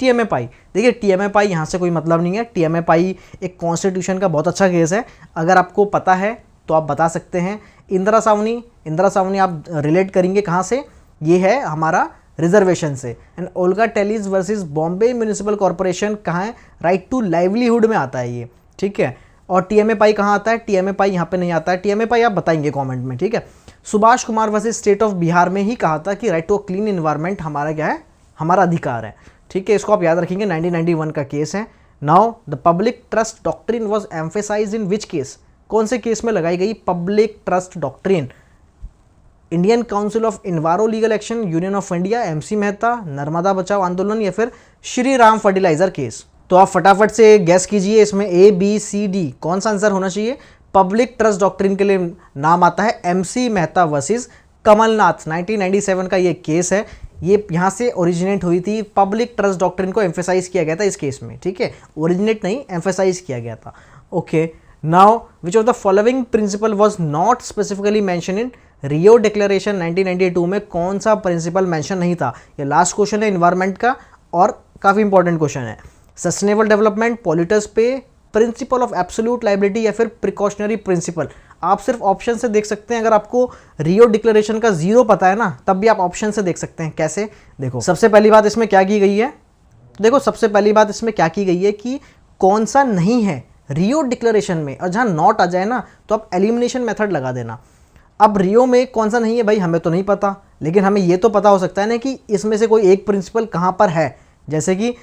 टीएमए पाई। देखिए टीएमए पाई यहाँ से कोई मतलब नहीं है। टीएमए पाई एक कॉन्स्टिट्यूशन का बहुत अच्छा केस है, अगर आपको पता है तो आप बता सकते हैं। इंदिरा सावनी आप रिलेट करेंगे कहाँ से? ये है हमारा रिजर्वेशन से। And Olga Tellis versus Bombay municipal corporation कहाँ है? राइट टू लाइवलीहुड में आता है ये, ठीक है। और टीएमए पाई कहाँ आता है? टीएमए पाई यहाँ पे नहीं आता है। टीएमए पाई आप बताएंगे कमेंट में, ठीक है। Subhash Kumar versus state of Bihar में ही कहा था कि राइट टू क्लीन एनवायरनमेंट हमारा क्या है? हमारा अधिकार है, ठीक है। इसको आप याद रखेंगे, 1991 का केस है। Now the public trust doctrine was emphasised in which case? कौन से केस में लगाई गई public trust doctrine? Indian council of इन्वायरो legal action, union of India, MC Mehta, Narmada बचाओ आंदोलन या फिर श्री राम फर्टिलाइजर केस? तो आप फटाफट से गैस कीजिए, इसमें ए बी सी डी कौन सा आंसर होना चाहिए? पब्लिक ट्रस्ट डॉक्ट्रिन के लिए नाम आता है एमसी मेहता वर्सेस कमलनाथ। 1997 का ये केस है। ये यहाँ से ओरिजिनेट हुई थी। पब्लिक ट्रस्ट डॉक्ट्रिन को एम्फेसाइज किया गया था इस केस में, ठीक है। ओरिजिनेट नहीं, एम्फेसाइज किया गया था। Okay, now which of the following principle was not specifically mention in Rio declaration? 1992 में कौन सा प्रिंसिपल मेंशन नहीं था? ये लास्ट क्वेश्चन है इन्वायरमेंट का और काफ़ी इंपॉर्टेंट क्वेश्चन है। सस्टेनेबल डेवलपमेंट, पॉल्यूटर्स पे, प्रिंसिपल ऑफ एब्सोल्यूट लायबिलिटी या फिर प्रिकॉशनरी प्रिंसिपल? आप सिर्फ ऑप्शन से देख सकते हैं। अगर आपको रियो डिक्लेरेशन का जीरो पता है ना, तब भी आप ऑप्शन से देख सकते हैं। कैसे? देखो, सबसे पहली बात इसमें क्या की गई है? देखो सबसे पहली बात इसमें क्या की गई है कि कौन सा नहीं है रियो डिक्लेरेशन में, और जहाँ नॉट आ जाए ना तो आप एलिमिनेशन मेथड लगा देना। अब रियो में कौन सा नहीं है भाई, हमें तो नहीं पता, लेकिन हमें ये तो पता हो सकता है ना कि इसमें से कोई एक प्रिंसिपल कहाँ पर है। जैसे कि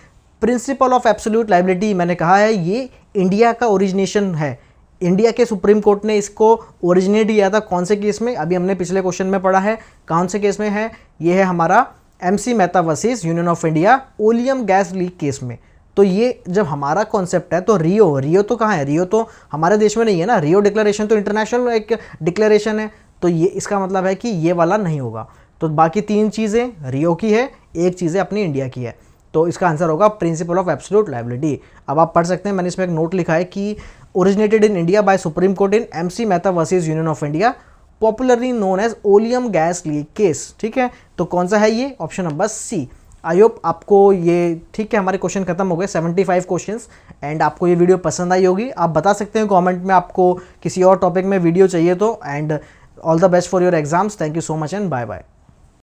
प्रिंसिपल ऑफ एब्सोल्यूट लायबिलिटी मैंने कहा है, ये इंडिया का ओरिजिनेशन है। इंडिया के सुप्रीम कोर्ट ने इसको ओरिजिनेट किया था कौन से केस में? अभी हमने पिछले क्वेश्चन में पढ़ा है। कौन से केस में है? ये है हमारा MC Mehta versus union of India oleum gas leak case में। तो ये जब हमारा कॉन्सेप्ट है तो रियो तो कहाँ है? रियो तो हमारे देश में नहीं है ना। रियो डिक्लेरेशन तो इंटरनेशनल एक डिक्लेरेशन है, तो ये इसका मतलब है कि ये वाला नहीं होगा। तो बाकी तीन चीज़ें रियो की है, एक चीज़ें अपनी इंडिया की है। तो इसका आंसर होगा प्रिंसिपल ऑफ एब्सोल्यूट लायबिलिटी। अब आप पढ़ सकते हैं, मैंने इसमें एक नोट लिखा है कि originated in India by Supreme Court in MC Mehta versus union of India, popularly known as oleum gas leak case, ठीक है। तो कौन सा है ये? Option number C. I hope आपको ये, ठीक है, हमारे क्वेश्चन खत्म हो गए, 75 क्वेश्चंस, एंड आपको ये वीडियो पसंद आई होगी। आप बता सकते हैं कमेंट में आपको किसी और टॉपिक में वीडियो चाहिए तो। And all the best for your exams. Thank you so much and bye bye.